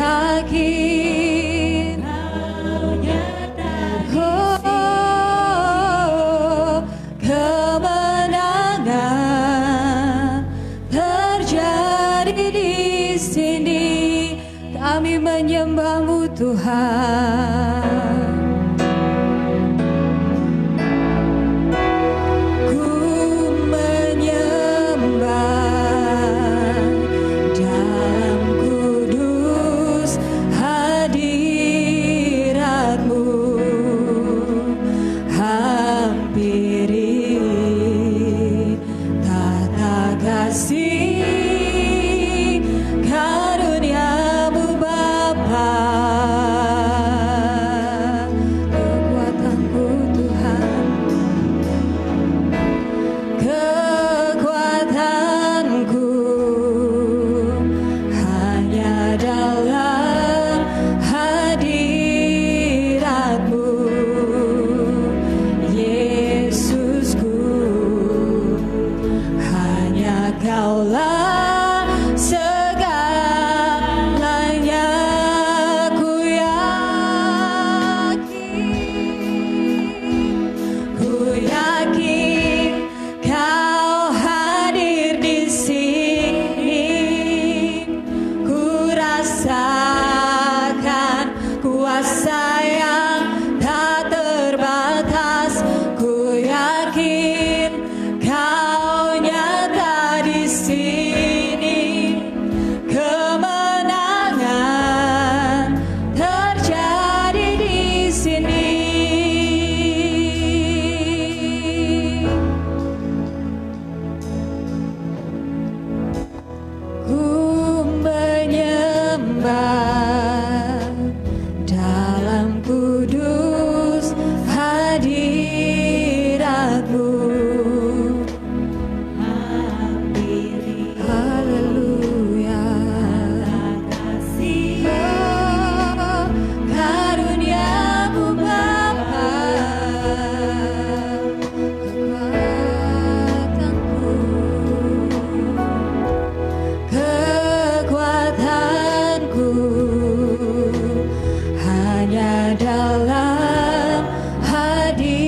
yakin Kau nyata di kemenangan terjadi di sini. Kami menyembah-Mu Tuhan. Ku menyembah dalam kudus hadirat-Mu. Hampiri tata kasih karunia-Mu Bapa. Kekuatanku Tuhan, kekuatanku hanya dalam hadirat-Mu. Yesusku, hanya Kaulah segalanya. Ku yakin Kau hadir di sini. Ku rasakan kuasa yang tak terbatas. Ku yakin Kau nyata di sini. Kemenangan terjadi di sini. Ku menyembah dalam kudus hadirat-Mu. hampiri Haleluya. kasih Oh, karunia-Mu Bapa. Kekuatanku hanya dalam hadirat-Mu.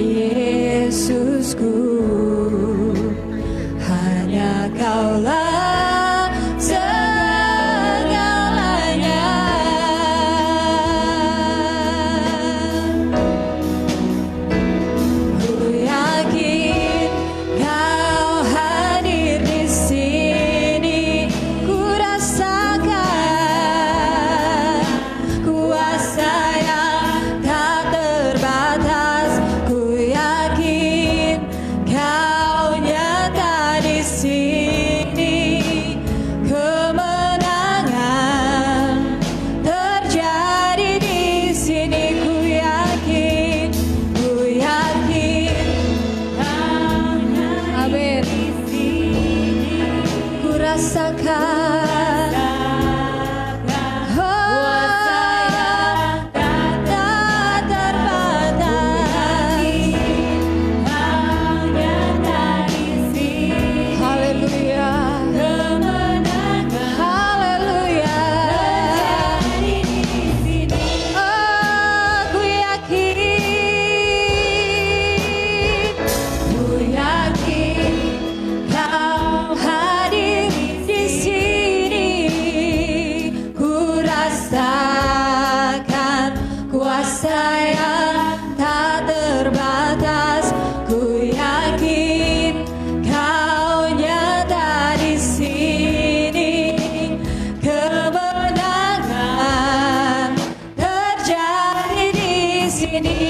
Yesusku, hanya Kaulah segalanya. Ku yakin Kau hadir di sini. Ku rasakan kuasa yang tak terbatas. Ku yakin Kau nyata di sini. Kemenangan terjadi di sini. Ku yakin, ku yakin. Amin. Ku rasakan kuasa yang tak terbatas. Haleluya. Haleluya. Oh, ku yakin Kau hadir di sini. Ku rasakan kuasa yang tak terbatas. Ku yakin Kau nyata di sini. Kemenangan terjadi di sini.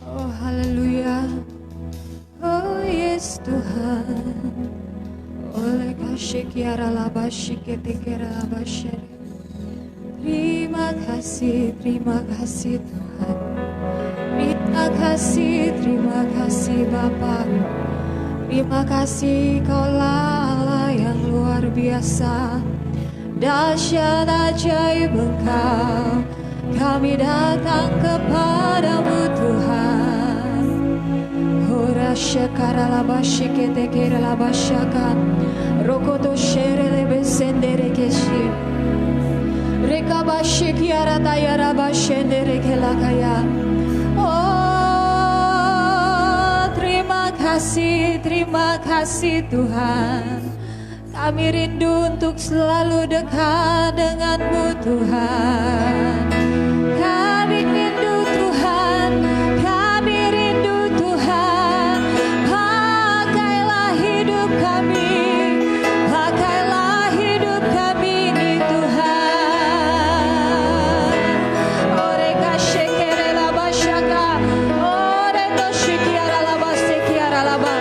Oh, haleluya. Oh, yes Tuhan. Oleh kasih kiara labashi ketikera labashi. Terima kasih Tuhan. Terima kasih Bapa. Terima kasih Kaulah Allah yang luar biasa. Dahsyat ajaib Engkau. Kami datang kepadamu Tuhan. Ora shakara la bashikete kera la bashaka. Rokoto shere lebe sendere keshi. Reka bashikiara tayara bashendere kelakaya. Oh, terima kasih Tuhan. Kami rindu untuk selalu dekat dengan-Mu Tuhan. Kami rindu Tuhan, kami rindu Tuhan. Pakailah hidup kami, pakailah hidup kami ini Tuhan. Oreka shekere laba shaka, oreka shikiara laba sekiara laba.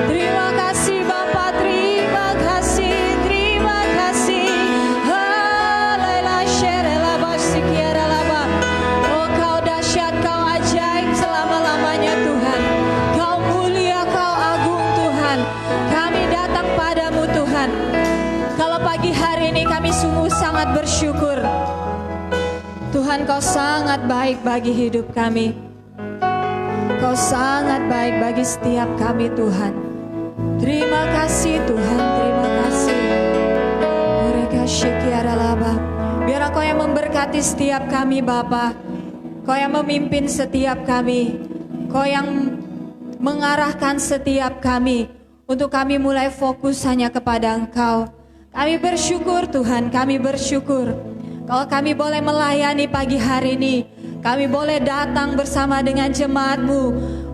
Terima kasih Bapa, terima kasih, terima kasih. Halelah shere laba sekiara laba. Oh Kau dahsyat, Kau ajaib selama-lamanya Tuhan. Kau mulia, Kau agung Tuhan. Kami datang padamu Tuhan. Kalau pagi hari ini kami sungguh sangat bersyukur. Tuhan, Kau sangat baik bagi hidup kami. Kau sangat baik bagi setiap kami Tuhan. Terima kasih Tuhan, terima kasih. Mereka syikiara laba. Biar Kau yang memberkati setiap kami Bapa. Kau yang memimpin setiap kami. Kau yang mengarahkan setiap kami. Untuk kami mulai fokus hanya kepada Engkau. Kami bersyukur Tuhan, kami bersyukur. Kalau kami boleh melayani pagi hari ini, kami boleh datang bersama dengan jemaat-Mu.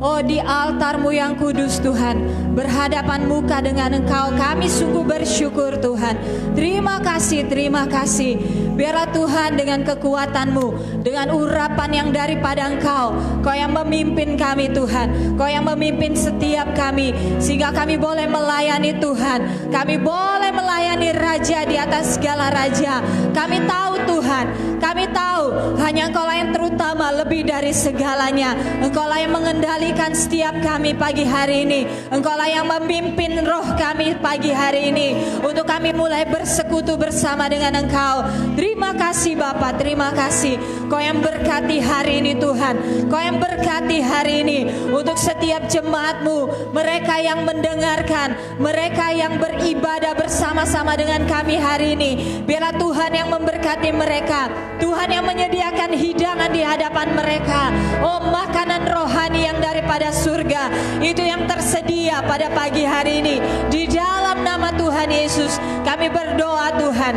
Oh, di altar-Mu yang kudus Tuhan, berhadapan muka dengan Engkau, kami sungguh bersyukur Tuhan. Terima kasih, terima kasih. Biarlah Tuhan dengan kekuatan-Mu, dengan urapan yang daripada Engkau, Kau yang memimpin kami Tuhan. Kau yang memimpin setiap kami, sehingga kami boleh melayani Tuhan. Kami boleh melayani Raja di atas segala Raja. Kami tahu Tuhan, kami tahu hanya Engkau yang terutama lebih dari segalanya. Engkau lah yang mengendalikan setiap kami pagi hari ini. Engkau lah yang memimpin roh kami pagi hari ini, untuk kami mulai bersekutu bersama dengan Engkau. Terima kasih Bapa, terima kasih. Kau yang berkati hari ini Tuhan. Kau yang berkati hari ini untuk setiap jemaat-Mu, mereka yang mendengarkan, mereka yang beribadah bersama-sama dengan kami hari ini. Biarlah Tuhan yang memberkati mereka, Tuhan yang menyediakan hidangan di hadapan mereka. Oh, makanan rohani yang daripada surga, itu yang tersedia pada pagi hari ini. Di dalam nama Tuhan Yesus kami berdoa Tuhan.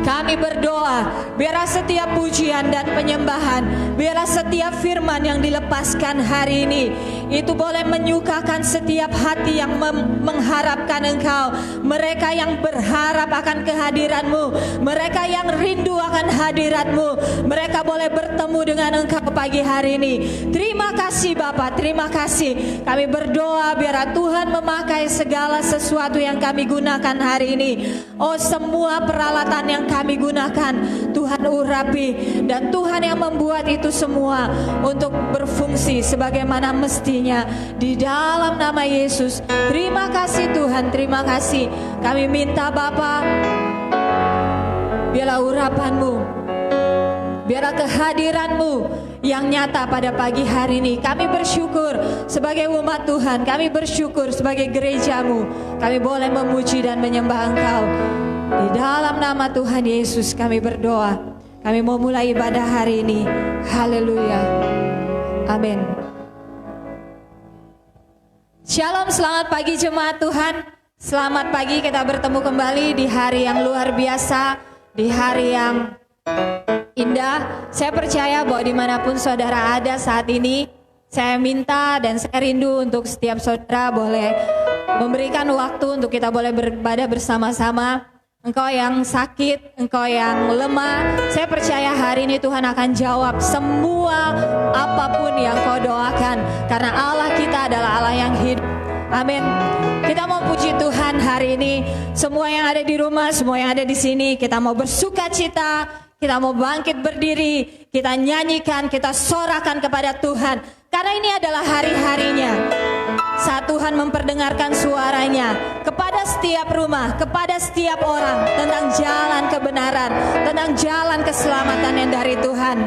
Kami berdoa, biarlah setiap pujian dan penyembahan, biarlah setiap firman yang dilepaskan hari ini, itu boleh menyukakan setiap hati yang mengharapkan Engkau. Mereka yang berharap akan kehadiran-Mu, mereka yang rindu akan hadirat-Mu, mereka boleh bertemu dengan Engkau pagi hari ini. Terima kasih Bapa, terima kasih. Kami berdoa biarlah Tuhan memakai segala sesuatu yang kami gunakan hari ini. Oh, semua peralatan yang kami gunakan, Tuhan urapi, dan Tuhan yang membuat itu semua untuk berfungsi sebagaimana mestinya. Di dalam nama Yesus, terima kasih Tuhan, terima kasih. Kami minta Bapa, biarlah urapan-Mu, biarlah kehadiran-Mu yang nyata pada pagi hari ini. Kami bersyukur sebagai umat Tuhan, kami bersyukur sebagai gereja-Mu, kami boleh memuji dan menyembah Engkau. Di dalam nama Tuhan Yesus kami berdoa. Kami mau mulai ibadah hari ini. Haleluya. Amin. Shalom, selamat pagi jemaat Tuhan. Selamat pagi, kita bertemu kembali di hari yang luar biasa, di hari yang indah. Saya percaya bahwa dimanapun saudara ada saat ini, saya minta dan saya rindu untuk setiap saudara boleh memberikan waktu untuk kita boleh beribadah bersama-sama. Engkau yang sakit, engkau yang lemah, saya percaya hari ini Tuhan akan jawab semua apapun yang kau doakan, karena Allah kita adalah Allah yang hidup. Amin. Kita mau puji Tuhan hari ini. Semua yang ada di rumah, semua yang ada di sini, kita mau bersuka cita, kita mau bangkit berdiri, kita nyanyikan, kita sorakan kepada Tuhan, karena ini adalah hari-harinya saat Tuhan memperdengarkan suaranya kepada setiap rumah, kepada setiap orang, tentang jalan kebenaran, tentang jalan keselamatan yang dari Tuhan.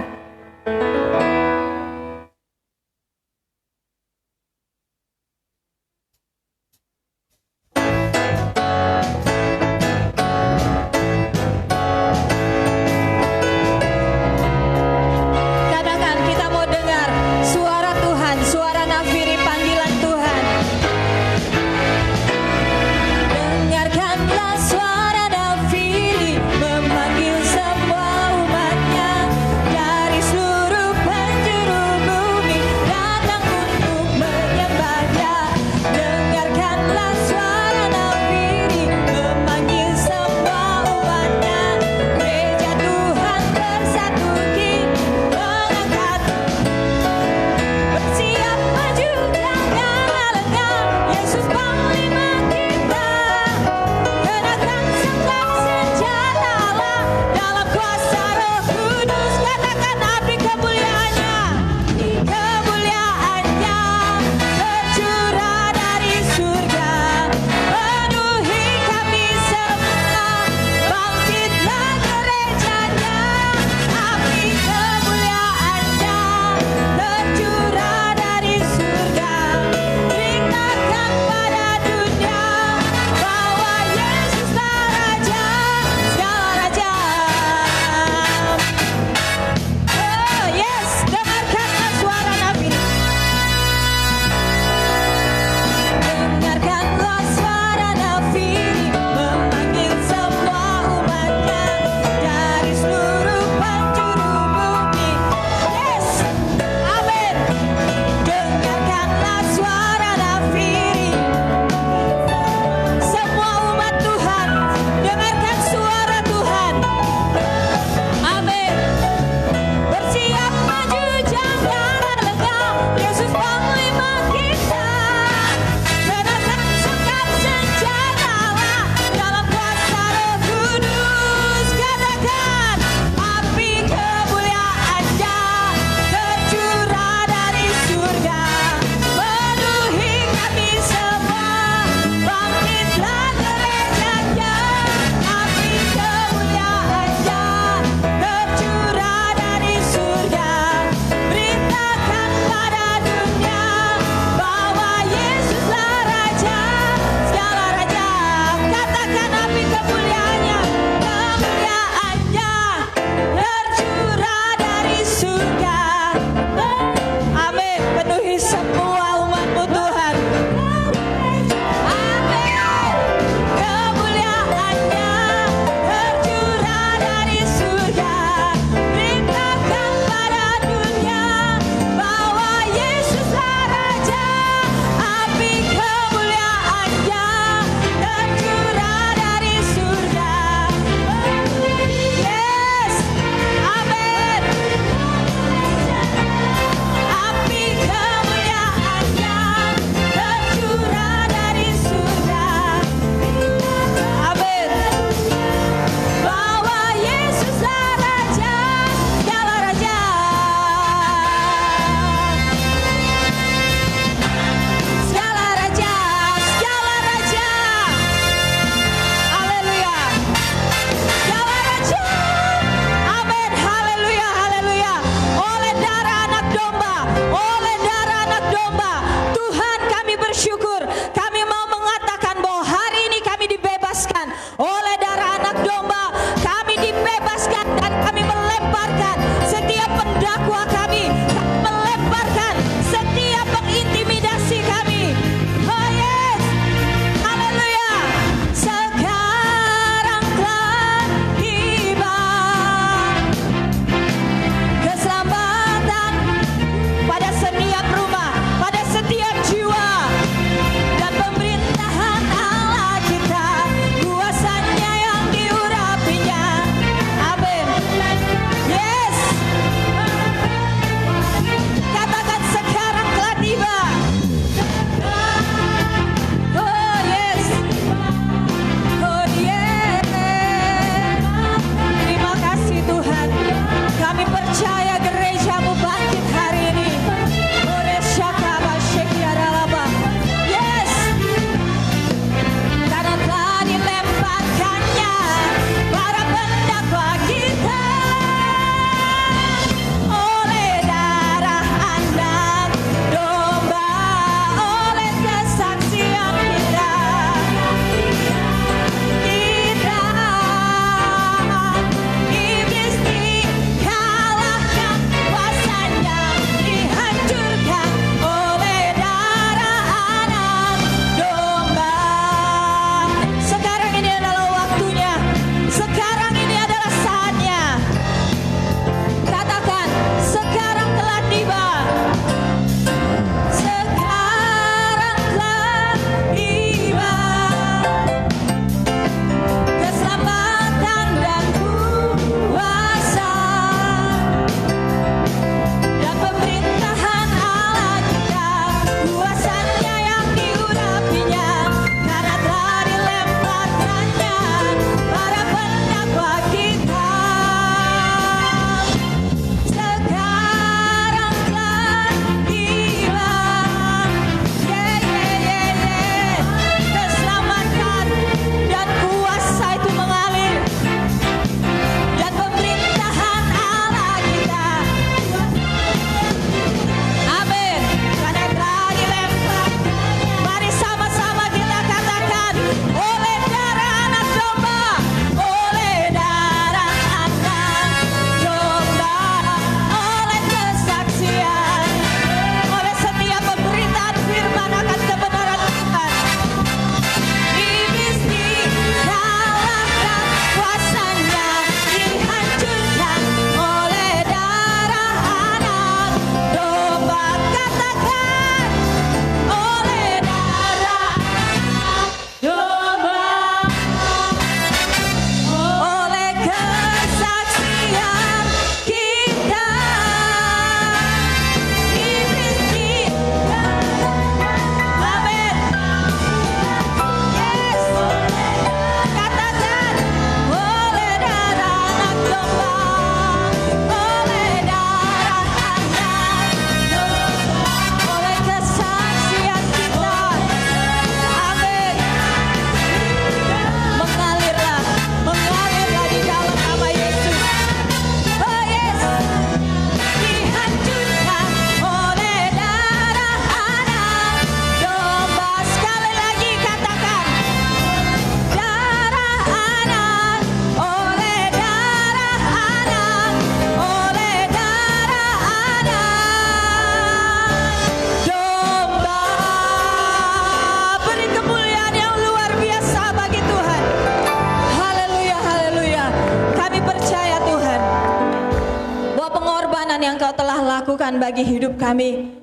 yang Engkau telah lakukan bagi hidup kami.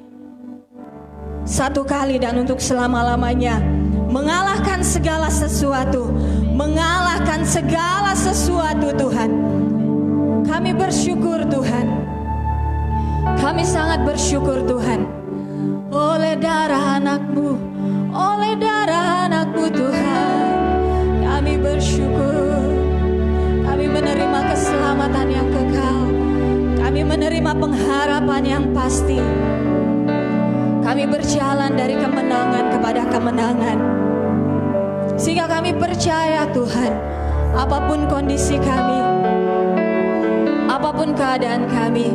Satu kali dan untuk selama-lamanya. Mengalahkan segala sesuatu. Mengalahkan segala sesuatu Tuhan. Kami bersyukur Tuhan. Kami sangat bersyukur Tuhan. Oleh darah anak-Mu, oleh darah anak-Mu Tuhan, kami bersyukur. Kami menerima keselamatan yang kekal. Kami menerima pengharapan yang pasti. Kami berjalan dari kemenangan kepada kemenangan. Sehingga kami percaya Tuhan, apapun kondisi kami, apapun keadaan kami,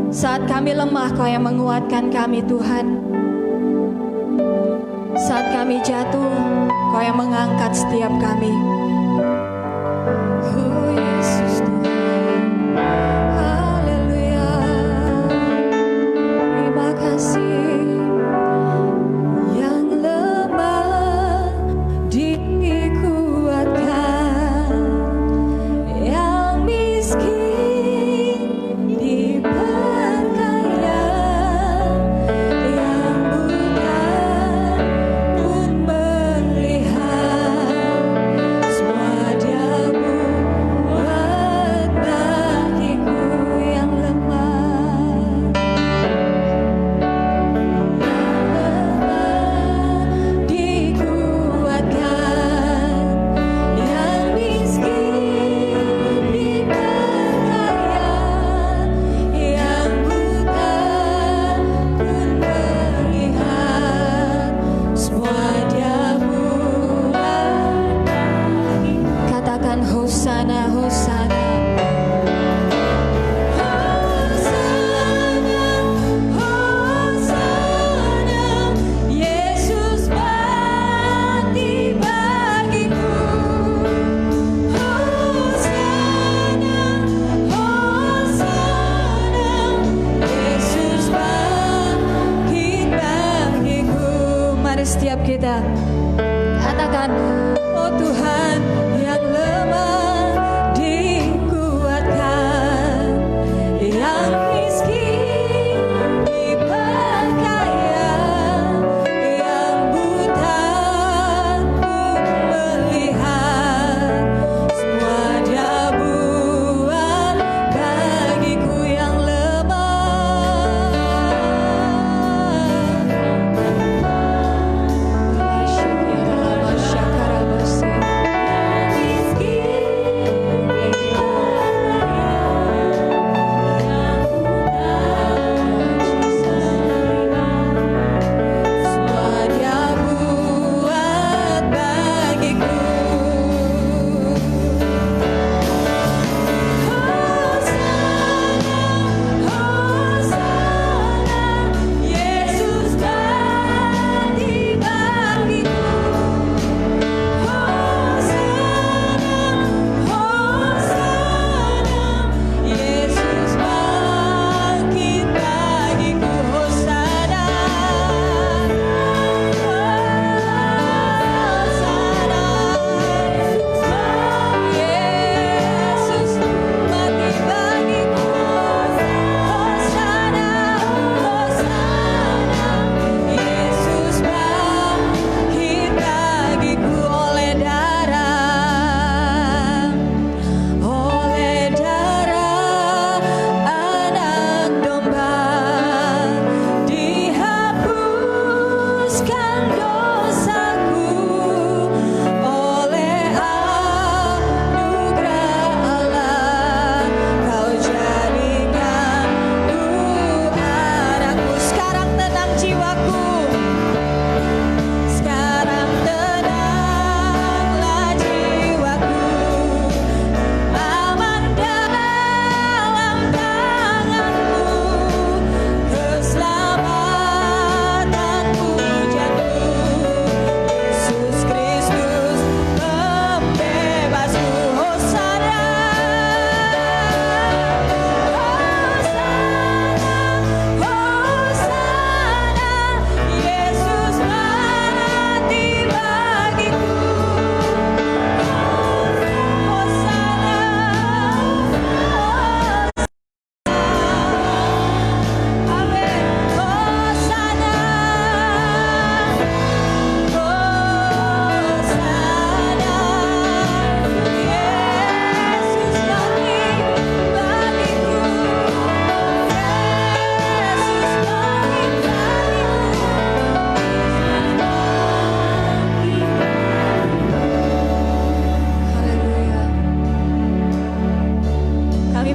saat kami lemah Kau yang menguatkan kami Tuhan. Saat kami jatuh, Kau yang mengangkat setiap kami. Oh Yesus Tuhan, haleluya. Terima kasih. Yang lemah dikuatkan, yang miskin diperkaya, yang buta pun melihat. Semua Dia buat bagiku yang lemah. Dikuatkan, yang miskin diperkaya, yang buta pun melihat. Semua Dia buat. Katakan Hosana, Hosana. Hosana, Hosana, Yesus mati bagiku. Hosana, Hosana, Yesus bangkit bagiku. Mari setiap kita katakan, oh Tuhan, yang lemah dikuatkan, yang miskin diperkaya, yang buta pun melihat. Semua Dia buat bagiku yang lemah.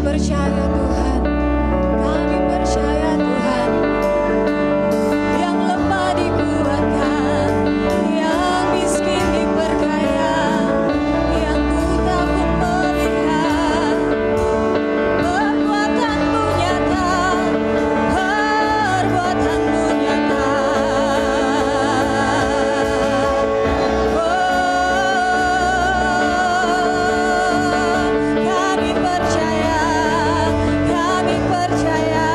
percaya Tuhan, kami percaya Tuhan, yang lemah dikuatkan, yang miskin diperkaya, yang buta pun melihat, perbuatanmu nyata, perbuatanmu nyata. Kami percaya, kami percaya,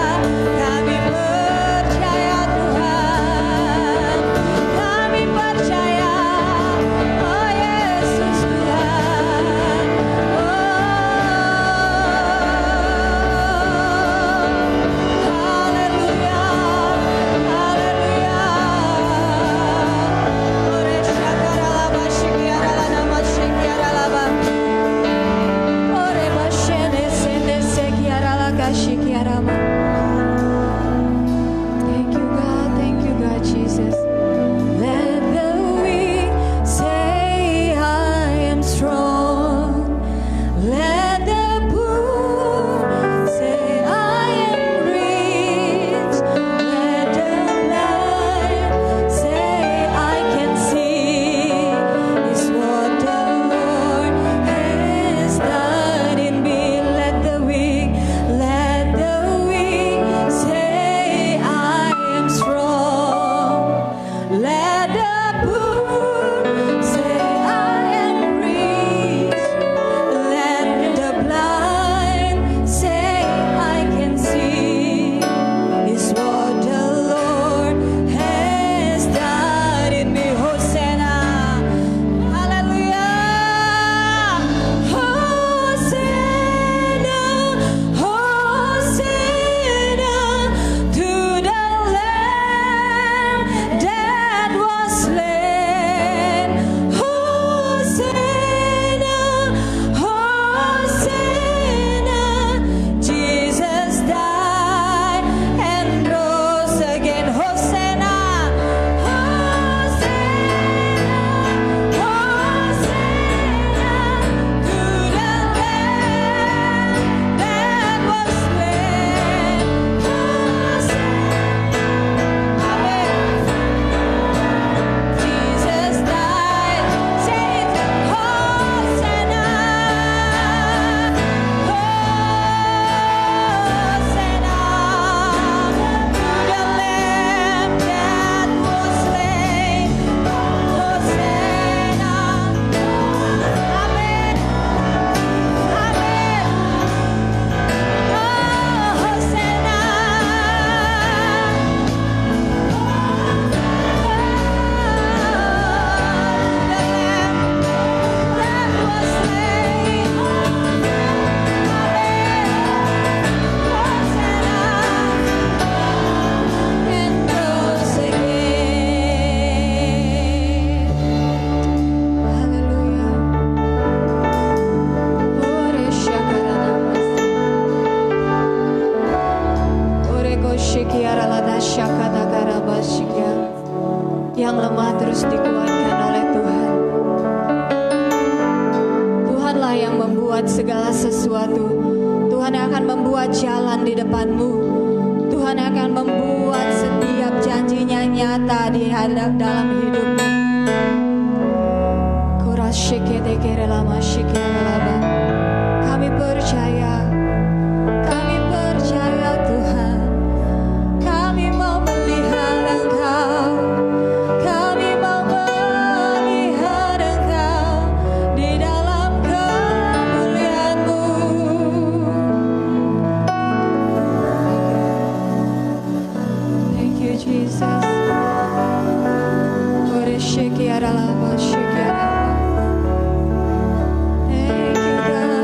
kami percaya Tuhan, kami percaya, oh Yesus Tuhan, haleluya, haleluya. Ore shakara laba shikiara la nama shikiara laba. Ore bashene sende sekiara la kashikiara ma. Thank you God, Jesus. Let the weak say I am strong. Let the poor say I am rich. Let the blind say I can see. Is what the Lord has done in me. Let the weak say I am strong. Let the poor say I am rich. Let the blind say I can see. Is what the Lord has done in me. Hosanna, hallelujah. Hosanna, Hosanna to the Lamb that was slain. Hosanna, Hosanna, Jesus died and rose again. Hosanna, Hosanna, Hosanna to the Lamb that was slain. Hosanna, amen. Jesus died, say it, Hosanna, Hosanna to the Lamb that was slain. Hosanna, amen, amen. Oh, Hosanna. Yang lemah terus dikuatkan oleh Tuhan. Tuhanlah yang membuat segala sesuatu. Tuhan akan membuat jalan di depanmu. Tuhan akan membuat setiap janjinya nyata di dalam hidupmu. Kami percaya, kami percaya Tuhan. Kami mau melihat Engkau, kami mau melihat Engkau di dalam kemuliaan-Mu. Thank you Jesus. Thank you God.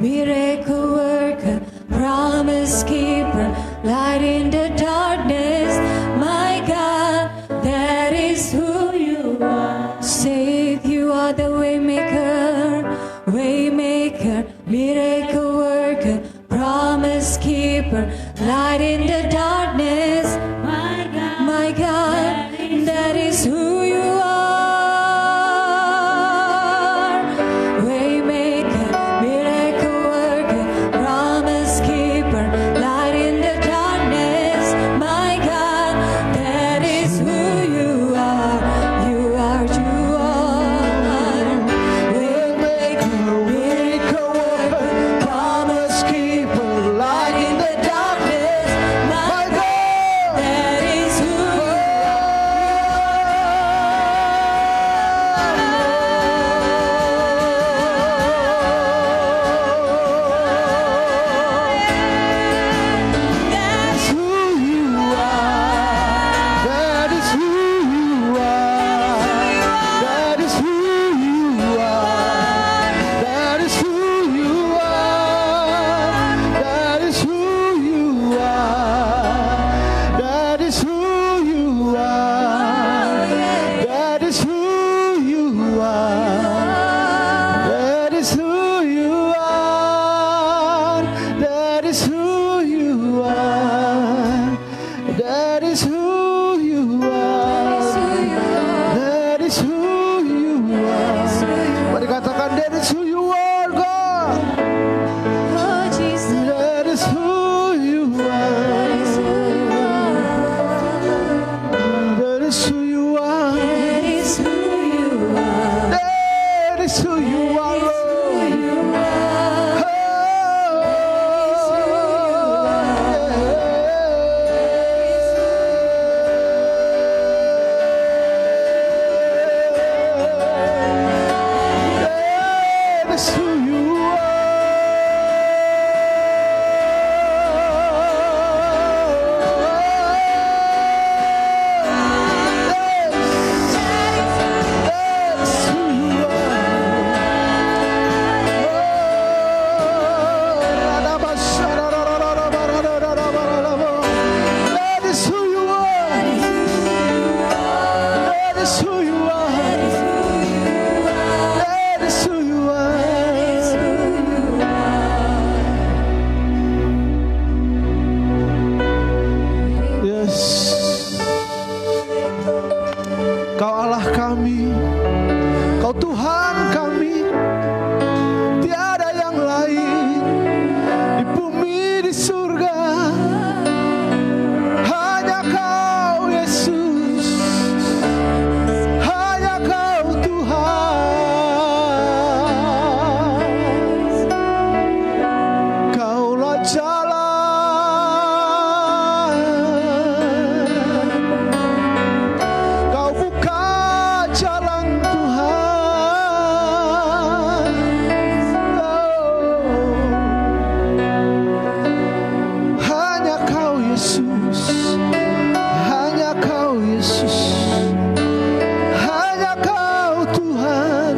miracle worker, promise keeper, light in the darkness. My God, that is who you are. Save, you are the waymaker, waymaker, miracle worker, promise keeper, light in the darkness. My God, that is who you are. Waymaker, miracle worker, promise keeper, light in the darkness. My God, that is who you are. You are, you are. Waymaker, miracle worker, promise keeper, light in the darkness. My God, that is who you That's who you are. That is who you are. That is who you are. That is who you are. That is who you are. That is who you are. That is who you are. That is who you are. That is who you are. That is who you are. That is who you are. Mari katakan, that is who you are, God. Oh, Jesus. That is who you are. That is who you are. That is who you are. That is who you are, Lord. That is who you That is who you are. That is who you are. That is who you are. Yes. Kau Allah kami, Kau Tuhan kami, tiada yang lain di bumi di surga, hanya Kau Yesus, hanya Kau Tuhan. Kaulah jalan, Kau buka jalan Tuhan. Hanya Kau Yesus, hanya Kau Yesus, hanya Kau Tuhan.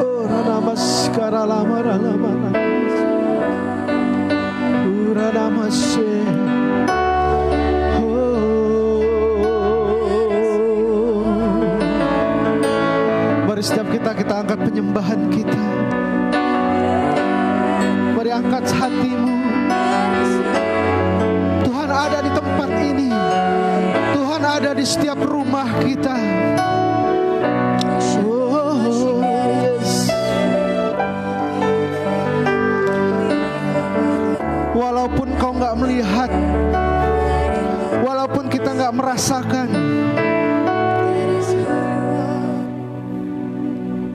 Oh, Ranamaskara lama lama Uranamase. Mari setiap kita angkat penyembahan kita. Mari angkat hatimu. Tuhan ada di tempat ini. Tuhan ada di setiap rumah kita. Oh, yes. Walaupun kau nggak melihat, walaupun kita nggak merasakan,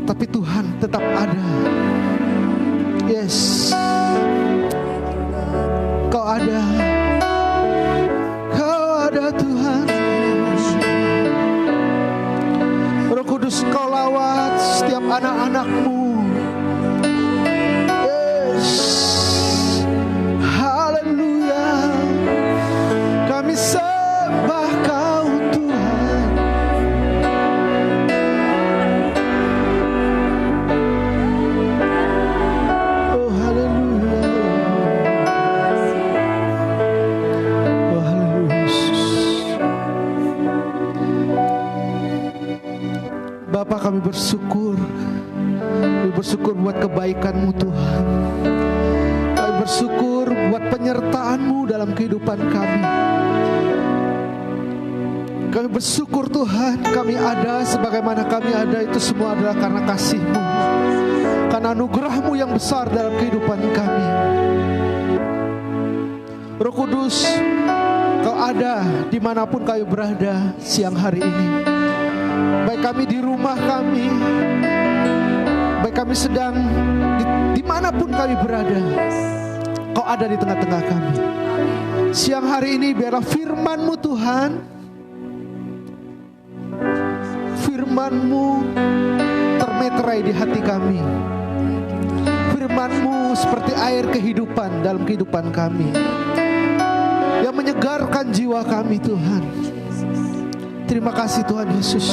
tapi Tuhan tetap ada. Yes, Kau ada. Kau ada Tuhan. Roh Kudus, Kau lawat setiap anak-anak-Mu. Yes, haleluya. Kami sembah Kau Tuhan. Bapa, kami bersyukur. Kami bersyukur buat kebaikan-Mu Tuhan. Kami bersyukur buat penyertaan-Mu dalam kehidupan kami. Kami bersyukur Tuhan, kami ada sebagaimana kami ada itu semua adalah karena kasih-Mu, karena anugerah-Mu yang besar dalam kehidupan kami. Roh Kudus, Kau ada dimanapun kami berada siang hari ini. Baik kami di rumah kami, baik kami sedang dimanapun kami berada, Kau ada di tengah-tengah kami. Siang hari ini biarlah firman-Mu Tuhan, firman-Mu termeterai di hati kami. Firman-Mu seperti air kehidupan dalam kehidupan kami, yang menyegarkan jiwa kami Tuhan. Terima kasih Tuhan Yesus.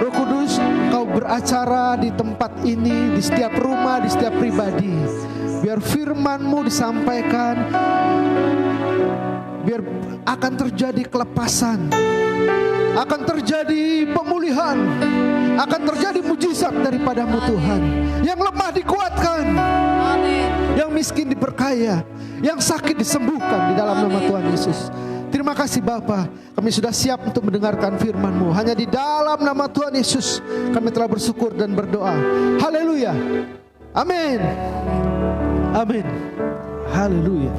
Roh Kudus, Kau beracara di tempat ini, di setiap rumah, di setiap pribadi. Biar firman-Mu disampaikan, biar akan terjadi kelepasan, akan terjadi pemulihan, akan terjadi mujizat daripada-Mu Tuhan. Yang lemah dikuatkan, yang miskin diperkaya, yang sakit disembuhkan di dalam nama Tuhan Yesus. Terima kasih Bapa, kami sudah siap untuk mendengarkan firman-Mu. Hanya di dalam nama Tuhan Yesus kami telah bersyukur dan berdoa. Haleluya. Amin. Amin. Haleluya.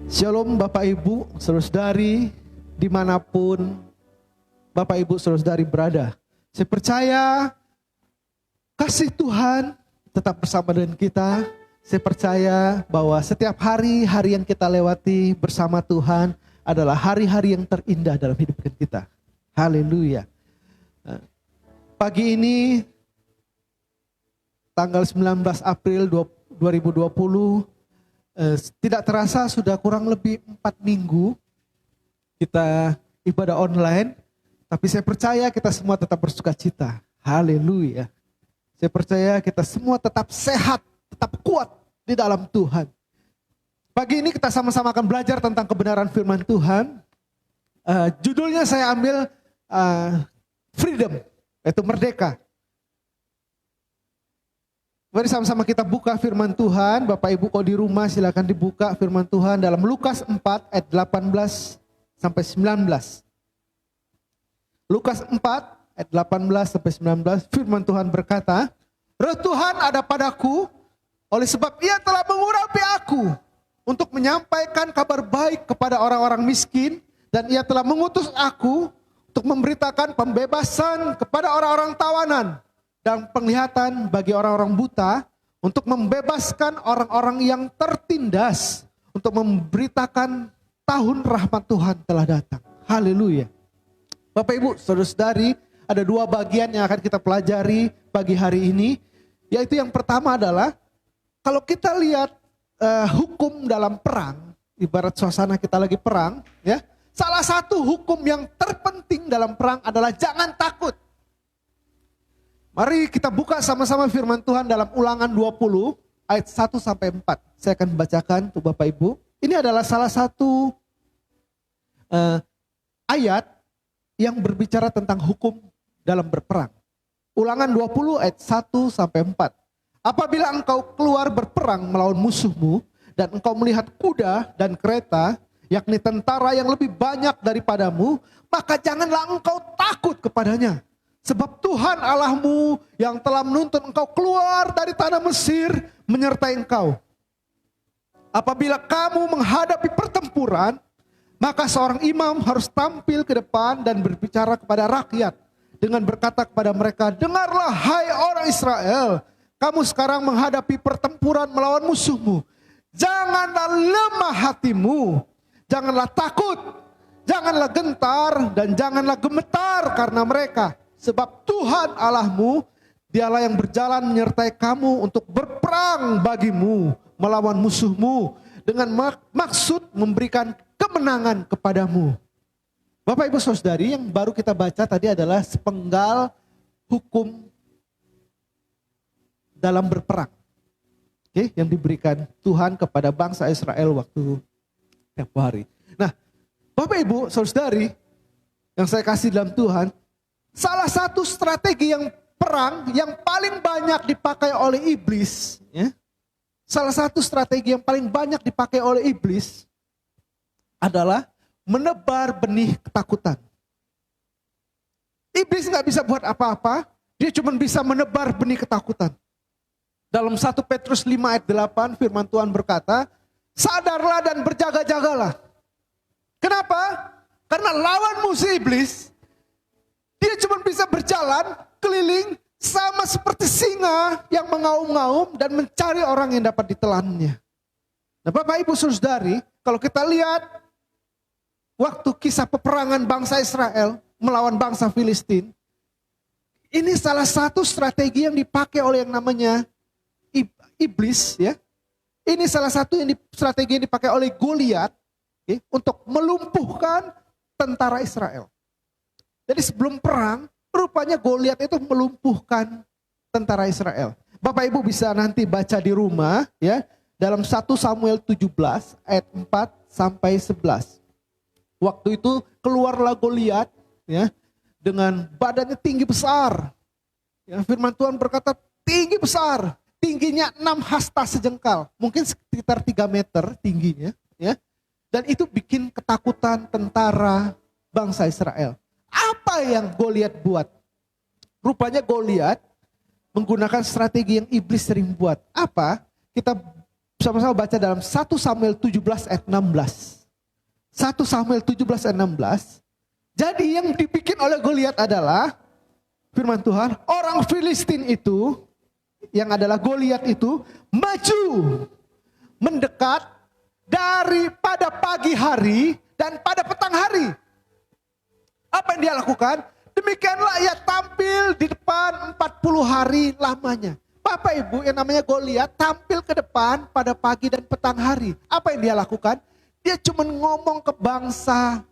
Shalom Bapak Ibu, saudara-saudari dimanapun Bapak Ibu saudara-saudari berada. Saya percaya kasih Tuhan tetap bersama dengan kita. Saya percaya bahwa setiap hari-hari yang kita lewati bersama Tuhan adalah hari-hari yang terindah dalam hidup kita. Haleluya. Pagi ini tanggal 19 April 2020, tidak terasa sudah kurang lebih 4 minggu kita ibadah online. Tapi saya percaya kita semua tetap bersuka cita. Haleluya. Saya percaya kita semua tetap sehat, tetap kuat di dalam Tuhan. Pagi ini kita sama-sama akan belajar tentang kebenaran firman Tuhan. Judulnya saya ambil freedom, yaitu merdeka. Mari sama-sama kita buka firman Tuhan. Bapak Ibu kalau di rumah silakan dibuka firman Tuhan dalam Lukas 4 ayat 18 sampai 19. Lukas 4 ayat 18 sampai 19, firman Tuhan berkata, Roh Tuhan ada padaku, oleh sebab Ia telah mengurapi aku untuk menyampaikan kabar baik kepada orang-orang miskin, dan Ia telah mengutus aku untuk memberitakan pembebasan kepada orang-orang tawanan dan penglihatan bagi orang-orang buta, untuk membebaskan orang-orang yang tertindas, untuk memberitakan tahun rahmat Tuhan telah datang. Haleluya. Bapak Ibu, saudara-saudari, ada 2 bagian yang akan kita pelajari pagi hari ini. Yaitu yang pertama adalah, kalau kita lihat hukum dalam perang, ibarat suasana kita lagi perang, ya, salah satu hukum yang terpenting dalam perang adalah jangan takut. Mari kita buka sama-sama firman Tuhan dalam Ulangan 20 ayat 1 sampai 4. Saya akan bacakan untuk Bapak Ibu. Ini adalah salah satu ayat yang berbicara tentang hukum dalam berperang. Ulangan 20 ayat 1 sampai 4. Apabila engkau keluar berperang melawan musuhmu, dan engkau melihat kuda dan kereta, yakni tentara yang lebih banyak daripadamu, maka janganlah engkau takut kepadanya. Sebab Tuhan Allahmu yang telah menuntun engkau keluar dari tanah Mesir menyertai engkau. Apabila kamu menghadapi pertempuran, maka seorang imam harus tampil ke depan dan berbicara kepada rakyat dengan berkata kepada mereka, dengarlah hai orang Israel, kamu sekarang menghadapi pertempuran melawan musuhmu. Janganlah lemah hatimu, janganlah takut, janganlah gentar, dan janganlah gemetar karena mereka. Sebab Tuhan Allahmu, Dialah yang berjalan menyertai kamu untuk berperang bagimu melawan musuhmu dengan maksud memberikan kemenangan kepadamu. Bapak Ibu Saudari, yang baru kita baca tadi adalah sepenggal hukum dalam berperang. Oke, yang diberikan Tuhan kepada bangsa Israel waktu tempo hari. Nah, Bapak Ibu Saudari, yang saya kasih dalam Tuhan, salah satu strategi yang perang yang paling banyak dipakai oleh iblis, ya, salah satu strategi yang paling banyak dipakai oleh iblis adalah menebar benih ketakutan. Iblis nggak bisa buat apa-apa, dia cuma bisa menebar benih ketakutan. Dalam 1 Petrus 5 ayat 8 firman Tuhan berkata, sadarlah dan berjaga-jagalah. Kenapa? Karena lawan musuh iblis, dia cuma bisa berjalan keliling sama seperti singa yang mengaum-ngaum dan mencari orang yang dapat ditelannya. Nah Bapak Ibu Saudari, kalau kita lihat waktu kisah peperangan bangsa Israel melawan bangsa Filistin, ini salah satu strategi yang dipakai oleh yang namanya iblis, ya. Ini salah satu strategi yang dipakai oleh Goliat, ya, untuk melumpuhkan tentara Israel. Jadi sebelum perang, rupanya Goliat itu melumpuhkan tentara Israel. Bapak Ibu bisa nanti baca di rumah, ya, dalam 1 Samuel 17 ayat 4 sampai 11. Waktu itu keluarlah Goliat, ya, dengan badannya tinggi besar. Ya, firman Tuhan berkata tinggi besar, tingginya 6 hasta sejengkal, mungkin sekitar 3 meter tingginya, ya. Dan itu bikin ketakutan tentara bangsa Israel. Apa yang Goliat buat? Rupanya Goliat menggunakan strategi yang iblis sering buat. Apa? Kita sama-sama baca dalam 1 Samuel 17 ayat 16. 1 Samuel 17 ayat 16. Jadi yang dibikin oleh Goliat adalah, firman Tuhan, orang Filistin itu, yang adalah Goliat itu, maju, mendekat daripada pagi hari dan pada petang hari. Apa yang dia lakukan? Demikianlah ia tampil di depan 40 hari lamanya. Bapak Ibu, yang namanya Goliat tampil ke depan pada pagi dan petang hari. Apa yang dia lakukan? Dia cuma ngomong ke bangsa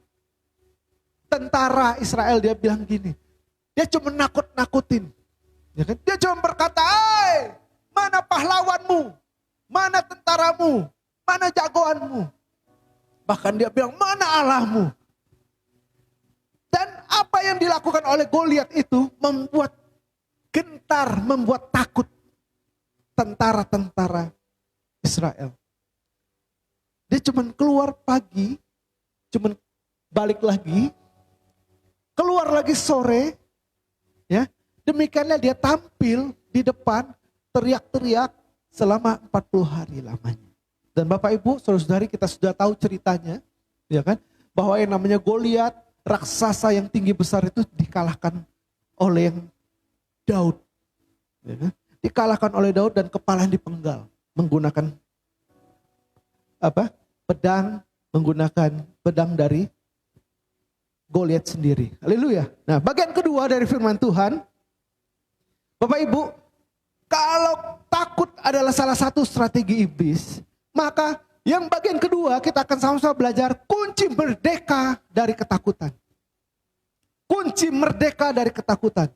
tentara Israel, dia bilang gini. Dia cuma nakut-nakutin. Ya kan? Dia cuma berkata, "Hai, mana pahlawanmu? Mana tentaramu? Mana jagoanmu?" Bahkan dia bilang, "Mana Allahmu?" Dan apa yang dilakukan oleh Goliat itu membuat gentar, membuat takut tentara-tentara Israel. Dia cuma keluar pagi, cuma balik lagi, keluar lagi sore, ya. Demikianlah dia tampil di depan, teriak-teriak selama 40 hari lamanya. Dan Bapak Ibu, saudara-saudari, kita sudah tahu ceritanya, ya kan? Bahwa yang namanya Goliat, raksasa yang tinggi besar itu dikalahkan oleh Daud. Ya kan? Dikalahkan oleh Daud dan kepala dipenggal menggunakan apa? Pedang, menggunakan pedang dari Goliat sendiri. Haleluya. Nah, bagian kedua dari firman Tuhan, Bapak Ibu, kalau takut adalah salah satu strategi iblis, maka yang bagian kedua kita akan sama-sama belajar kunci merdeka dari ketakutan. Kunci merdeka dari ketakutan.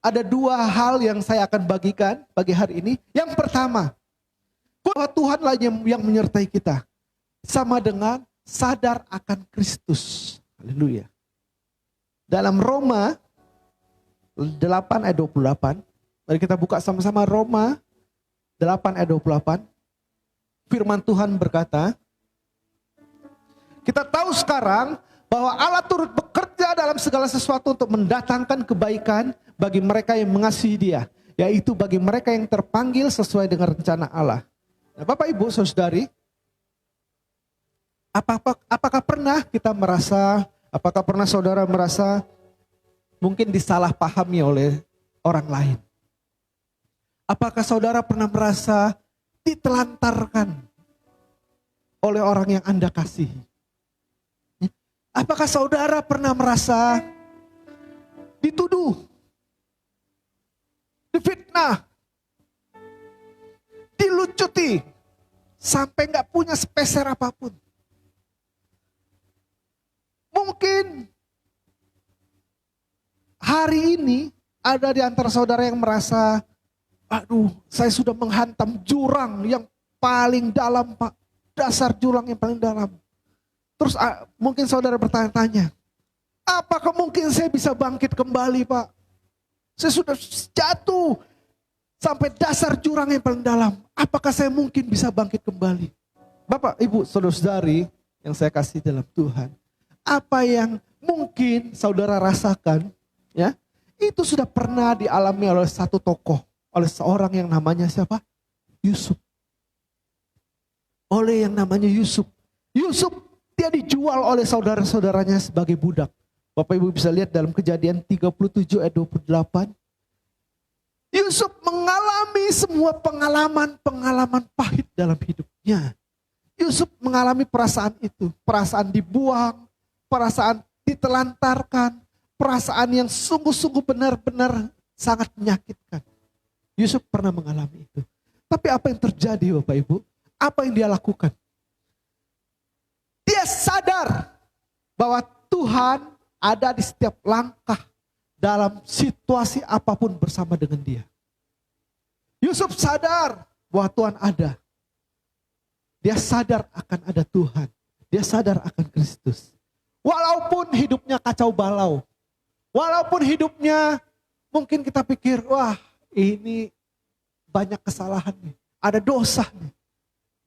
Ada 2 hal yang saya akan bagikan pagi hari ini. Yang pertama, bahwa Tuhanlah yang menyertai kita. Sama dengan sadar akan Kristus. Haleluya. Dalam Roma 8 ayat 28, mari kita buka sama-sama Roma 8 ayat 28. Firman Tuhan berkata, kita tahu sekarang bahwa Allah turut bekerja dalam segala sesuatu untuk mendatangkan kebaikan bagi mereka yang mengasihi Dia, yaitu bagi mereka yang terpanggil sesuai dengan rencana Allah. Nah, Bapak Ibu Saudari, apakah pernah kita merasa, apakah pernah saudara merasa mungkin disalahpahami oleh orang lain? Apakah saudara pernah merasa ditelantarkan oleh orang yang Anda kasihi? Apakah saudara pernah merasa dituduh, difitnah, dilucuti, sampai gak punya sepeser apapun? Mungkin hari ini ada di antara saudara yang merasa, aduh, saya sudah menghantam jurang yang paling dalam, Pak. Dasar jurang yang paling dalam. Terus mungkin saudara bertanya-tanya, Apakah mungkin saya bisa bangkit kembali, Pak? Saya sudah jatuh sampai dasar jurang yang paling dalam. Apakah saya mungkin bisa bangkit kembali? Bapak, Ibu, saudara-saudari yang saya kasih dalam Tuhan. Apa yang mungkin saudara rasakan, ya, itu sudah pernah dialami oleh satu tokoh. Oleh seorang yang namanya siapa? Yusuf. Oleh yang namanya Yusuf. Yusuf, dia dijual oleh saudara-saudaranya sebagai budak. Bapak Ibu bisa lihat dalam Kejadian 37 ayat 28. Yusuf mengalami semua pengalaman pahit dalam hidupnya. Yusuf mengalami perasaan itu. Perasaan dibuang, perasaan ditelantarkan, perasaan yang sungguh-sungguh benar-benar sangat menyakitkan. Yusuf pernah mengalami itu. Tapi apa yang terjadi Bapak Ibu? Apa yang dia lakukan? Dia sadar bahwa Tuhan ada di setiap langkah dalam situasi apapun bersama dengan dia. Yusuf sadar bahwa Tuhan ada. Dia sadar akan ada Tuhan. Dia sadar akan Kristus. Walaupun hidupnya kacau balau. Walaupun hidupnya mungkin kita pikir, wah ini banyak kesalahan nih. Ada dosa nih.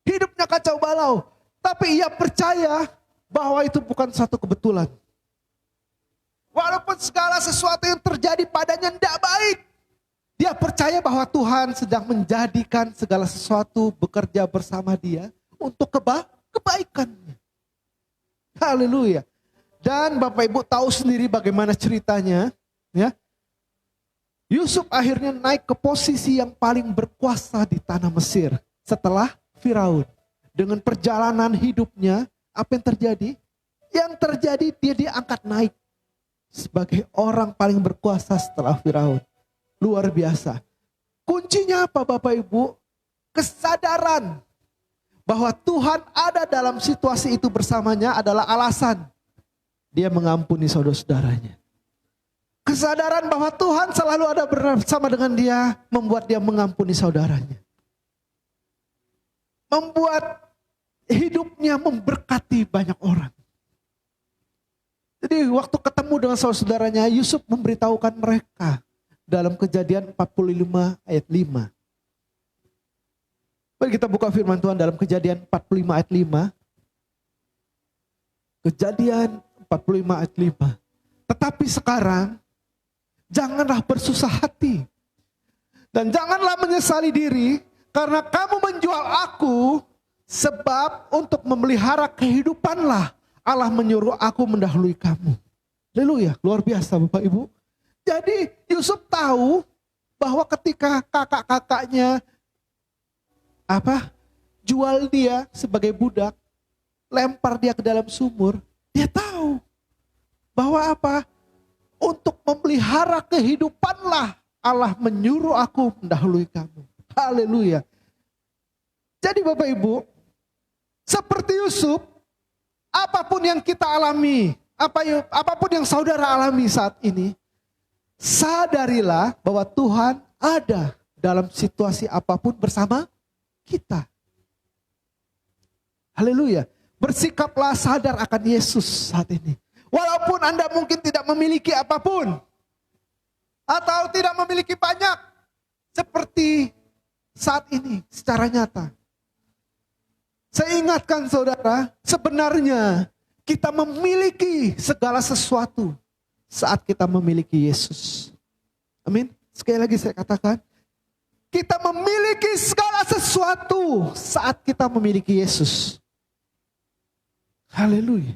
Hidupnya kacau balau. Tapi ia percaya bahwa itu bukan satu kebetulan. Walaupun segala sesuatu yang terjadi padanya tidak baik. Dia percaya bahwa Tuhan sedang menjadikan segala sesuatu bekerja bersama dia untuk kebaikannya. Haleluya. Dan Bapak Ibu tahu sendiri bagaimana ceritanya. Ya. Yusuf akhirnya naik ke posisi yang paling berkuasa di tanah Mesir. Setelah Firaun. Dengan perjalanan hidupnya, apa yang terjadi? Yang terjadi dia diangkat naik. Sebagai orang paling berkuasa setelah Firaun. Luar biasa. Kuncinya apa Bapak Ibu? Kesadaran bahwa Tuhan ada dalam situasi itu bersamanya adalah alasan dia mengampuni saudara-saudaranya. Kesadaran bahwa Tuhan selalu ada bersama dengan dia membuat dia mengampuni saudaranya. Membuat hidupnya memberkati banyak orang. Jadi waktu ketemu dengan saudara-saudaranya, Yusuf memberitahukan mereka dalam Kejadian 45 ayat 5. Mari kita buka firman Tuhan dalam Kejadian 45 ayat 5. Kejadian 45 ayat 5. Tetapi sekarang, janganlah bersusah hati. Dan janganlah menyesali diri, karena kamu menjual aku, sebab untuk memelihara kehidupanlah Allah menyuruh aku mendahului kamu. Haleluya, luar biasa Bapak Ibu. Jadi Yusuf tahu bahwa ketika kakak-kakaknya jual dia sebagai budak, lempar dia ke dalam sumur, dia tahu bahwa untuk memelihara kehidupanlah Allah menyuruh aku mendahului kamu. Haleluya. Jadi Bapak Ibu, seperti Yusuf, apapun yang kita alami, apapun yang saudara alami saat ini, sadarilah bahwa Tuhan ada dalam situasi apapun bersama kita. Haleluya. Bersikaplah sadar akan Yesus saat ini. Walaupun Anda mungkin tidak memiliki apapun, atau tidak memiliki banyak, seperti saat ini secara nyata. Saya ingatkan saudara, sebenarnya kita memiliki segala sesuatu saat kita memiliki Yesus. Amin. Sekali lagi saya katakan, kita memiliki segala sesuatu saat kita memiliki Yesus. Haleluya.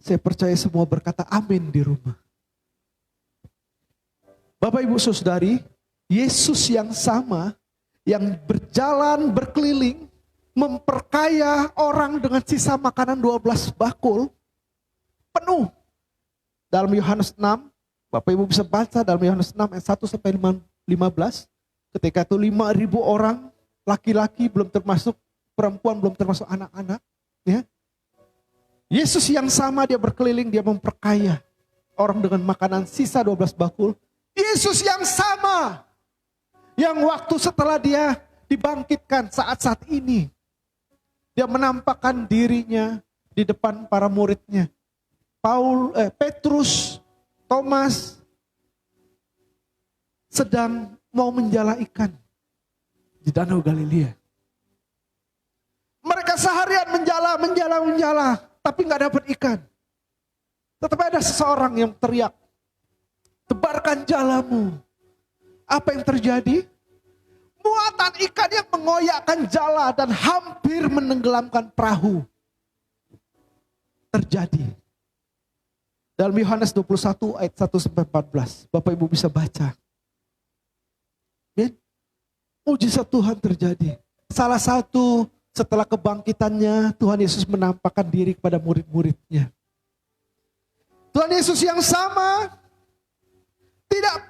Saya percaya semua berkata amin di rumah. Bapak Ibu Saudari, Yesus yang sama, yang berjalan berkeliling, memperkaya orang dengan sisa makanan 12 bakul penuh. Dalam Yohanes 6, Bapak Ibu bisa baca dalam Yohanes 6 ayat 1 sampai 15. Ketika itu 5.000 orang, laki-laki belum termasuk perempuan, belum termasuk anak-anak. Ya. Yesus yang sama dia berkeliling, dia memperkaya orang dengan makanan sisa 12 bakul. Yesus yang sama, yang waktu setelah dia dibangkitkan saat-saat ini, dia menampakkan dirinya di depan para muridnya. Petrus, Thomas sedang mau menjala ikan di Danau Galilea. Mereka seharian menjala, tapi nggak dapat ikan. Tetapi ada seseorang yang teriak, tebarkan jalamu. Apa yang terjadi? Muatan ikan yang mengoyakkan jala dan hampir menenggelamkan perahu terjadi. Dalam Yohanes 21 ayat 1-14. Bapak Ibu bisa baca. Mujizat Tuhan terjadi. Salah satu setelah kebangkitannya, Tuhan Yesus menampakkan diri kepada murid-muridnya. Tuhan Yesus yang sama,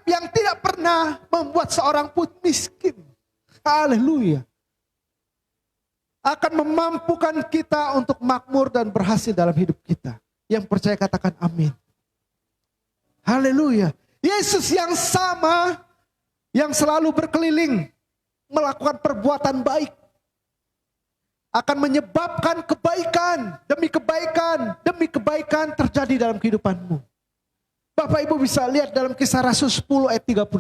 yang tidak pernah membuat seorang pun miskin. Haleluya. Akan memampukan kita untuk makmur dan berhasil dalam hidup kita. Yang percaya katakan amin. Haleluya. Yesus yang sama, yang selalu berkeliling, melakukan perbuatan baik, akan menyebabkan kebaikan demi kebaikan terjadi dalam kehidupanmu. Bapak Ibu bisa lihat dalam Kisah Rasul 10 ayat 38.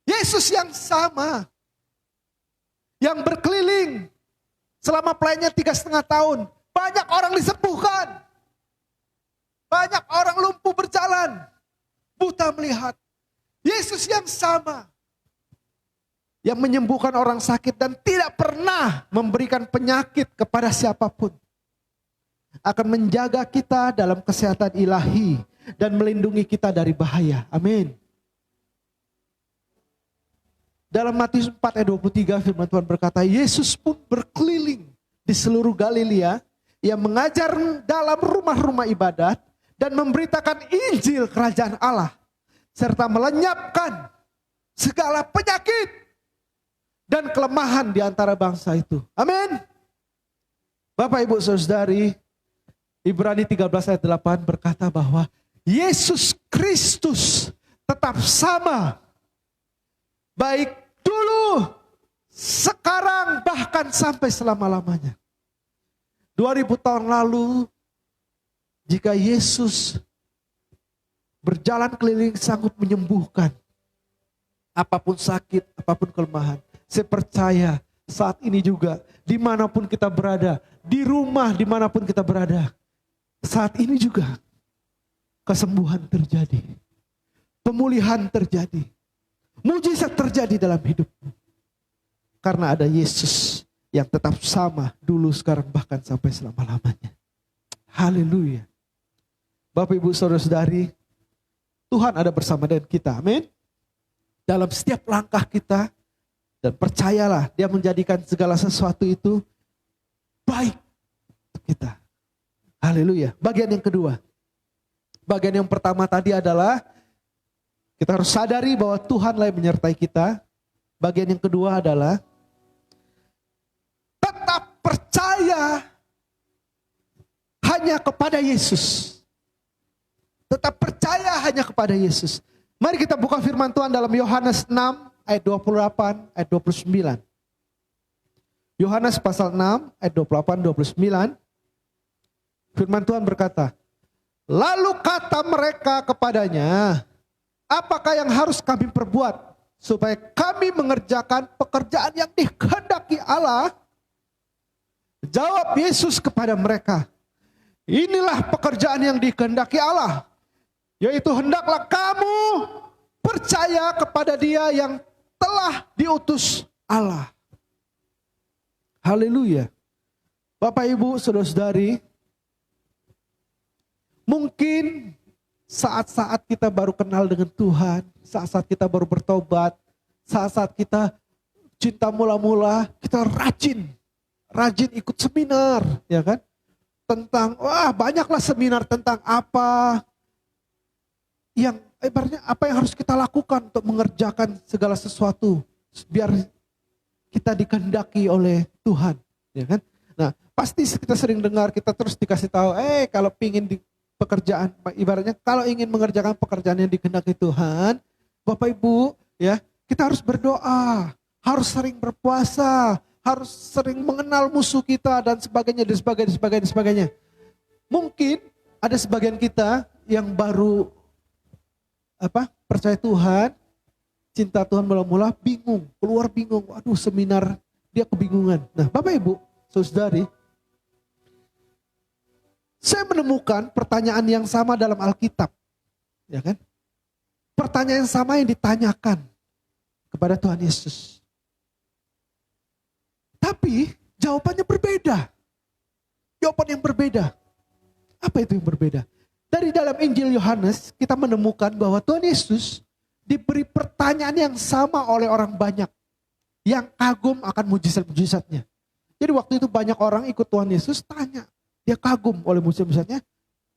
Yesus yang sama, yang berkeliling selama pelayannya 3,5 tahun. Banyak orang disembuhkan. Banyak orang lumpuh berjalan. Buta melihat. Yesus yang sama, yang menyembuhkan orang sakit dan tidak pernah memberikan penyakit kepada siapapun. Akan menjaga kita dalam kesehatan ilahi dan melindungi kita dari bahaya. Amin. Dalam Matius 4 ayat 23 firman Tuhan berkata, Yesus pun berkeliling di seluruh Galilea, ia mengajar dalam rumah-rumah ibadat dan memberitakan Injil kerajaan Allah, serta melenyapkan segala penyakit dan kelemahan di antara bangsa itu. Amin. Bapak Ibu Saudari, Ibrani 13 ayat 8 berkata bahwa Yesus Kristus tetap sama. Baik dulu, sekarang, bahkan sampai selama-lamanya. 2000 tahun lalu, jika Yesus berjalan keliling sanggup menyembuhkan apapun sakit, apapun kelemahan. Saya percaya saat ini juga, dimanapun kita berada, di rumah dimanapun kita berada, saat ini juga kesembuhan terjadi, pemulihan terjadi. Mujizat terjadi dalam hidupmu. Karena ada Yesus yang tetap sama dulu, sekarang, bahkan sampai selama-lamanya. Haleluya. Bapak Ibu Saudara-saudari, Tuhan ada bersama dengan kita. Amin. Dalam setiap langkah kita. Dan percayalah, Dia menjadikan segala sesuatu itu baik untuk kita. Haleluya. Bagian yang kedua. Bagian yang pertama tadi adalah kita harus sadari bahwa Tuhanlah yang menyertai kita. Bagian yang kedua adalah tetap percaya hanya kepada Yesus. Tetap percaya hanya kepada Yesus. Mari kita buka firman Tuhan dalam Yohanes 6 ayat 28 ayat 29. Yohanes pasal 6 ayat 28-29. Firman Tuhan berkata, lalu kata mereka kepadanya, apakah yang harus kami perbuat supaya kami mengerjakan pekerjaan yang dikehendaki Allah? Jawab Yesus kepada mereka, inilah pekerjaan yang dikehendaki Allah, yaitu hendaklah kamu percaya kepada Dia yang telah diutus Allah. Haleluya. Bapak Ibu Saudara-saudari, mungkin saat-saat kita baru kenal dengan Tuhan, saat-saat kita baru bertobat, saat-saat kita cinta mula-mula, kita rajin ikut seminar, ya kan? Tentang, banyaklah seminar tentang apa yang ibaratnya apa yang harus kita lakukan untuk mengerjakan segala sesuatu biar kita dikehendaki oleh Tuhan, ya kan? Nah, pasti kita sering dengar, kita terus dikasih tahu, kalau pingin di pekerjaan, ibaratnya kalau ingin mengerjakan pekerjaan yang dikehendaki Tuhan, Bapak Ibu, ya, kita harus berdoa, harus sering berpuasa, harus sering mengenal musuh kita dan sebagainya. Mungkin ada sebagian kita yang baru percaya Tuhan, cinta Tuhan mula-mula, bingung, keluar bingung. Waduh, seminar dia kebingungan. Nah, Bapak Ibu, Saudari, saya menemukan pertanyaan yang sama dalam Alkitab, ya kan? Pertanyaan yang sama yang ditanyakan kepada Tuhan Yesus. Tapi jawabannya berbeda. Jawaban yang berbeda. Apa itu yang berbeda? Dari dalam Injil Yohanes kita menemukan bahwa Tuhan Yesus diberi pertanyaan yang sama oleh orang banyak. Yang kagum akan mujizat-mujizatnya. Jadi waktu itu banyak orang ikut Tuhan Yesus tanya. Dia kagum oleh mujizat-mujizatnya.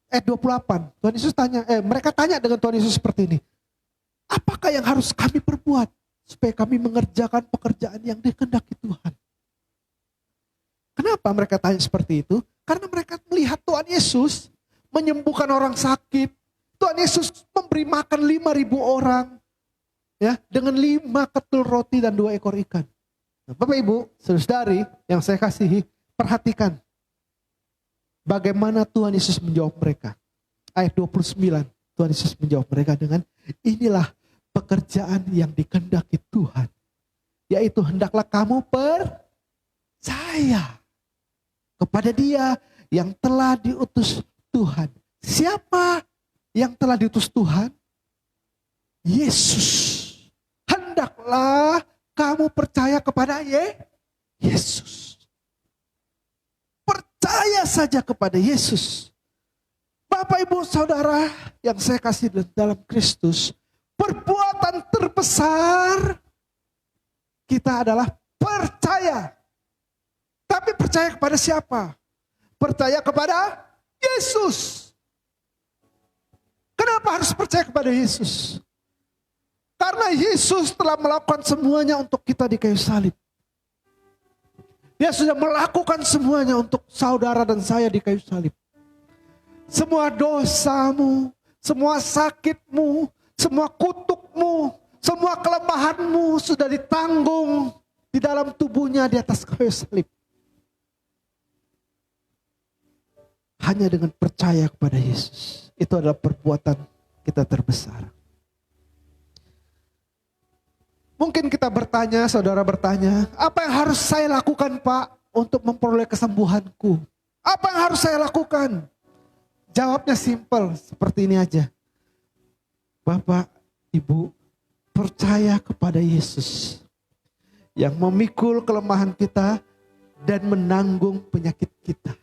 Ayat 28. Tuhan Yesus tanya, mereka tanya dengan Tuhan Yesus seperti ini. Apakah yang harus kami perbuat supaya kami mengerjakan pekerjaan yang dikehendaki Tuhan? Kenapa mereka tanya seperti itu? Karena mereka melihat Tuhan Yesus menyembuhkan orang sakit. Tuhan Yesus memberi makan 5.000 orang, ya, dengan 5 ketul roti dan 2 ekor ikan. Nah, Bapak Ibu, saudari yang saya kasihi, perhatikan bagaimana Tuhan Yesus menjawab mereka. Ayat 29, Tuhan Yesus menjawab mereka dengan, inilah pekerjaan yang dikehendaki Tuhan, yaitu hendaklah kamu percaya kepada Dia yang telah diutus Tuhan. Siapa yang telah diutus Tuhan? Yesus. Hendaklah kamu percaya kepada Yesus. Percaya saja kepada Yesus. Bapak, Ibu, Saudara yang saya kasih dalam Kristus, perbuatan terbesar kita adalah percaya. Tapi percaya kepada siapa? Percaya kepada Yesus. Kenapa harus percaya kepada Yesus? Karena Yesus telah melakukan semuanya untuk kita di kayu salib. Dia sudah melakukan semuanya untuk saudara dan saya di kayu salib. Semua dosamu, semua sakitmu, semua kutukmu, semua kelemahanmu sudah ditanggung di dalam tubuhnya di atas kayu salib. Hanya dengan percaya kepada Yesus. Itu adalah perbuatan kita terbesar. Mungkin kita bertanya, saudara bertanya, apa yang harus saya lakukan, Pak, untuk memperoleh kesembuhanku? Apa yang harus saya lakukan? Jawabnya simpel, seperti ini aja. Bapak, Ibu, percaya kepada Yesus yang memikul kelemahan kita dan menanggung penyakit kita.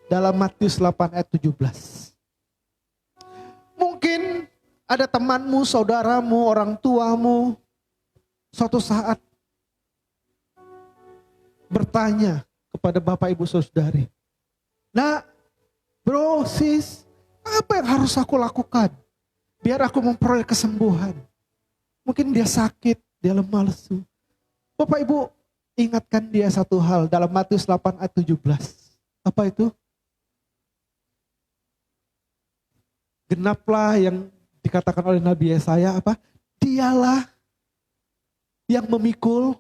Dalam Matius 8 ayat 17. Mungkin ada temanmu, saudaramu, orang tuamu, suatu saat bertanya kepada Bapak, Ibu, Saudari. Nah, bro, sis, apa yang harus aku lakukan biar aku memperoleh kesembuhan? Mungkin dia sakit, dia lemah lesu. Bapak, Ibu, ingatkan dia satu hal dalam Matius 8 ayat 17. Apa itu? Genaplah yang dikatakan oleh Nabi Yesaya, apa? Dialah yang memikul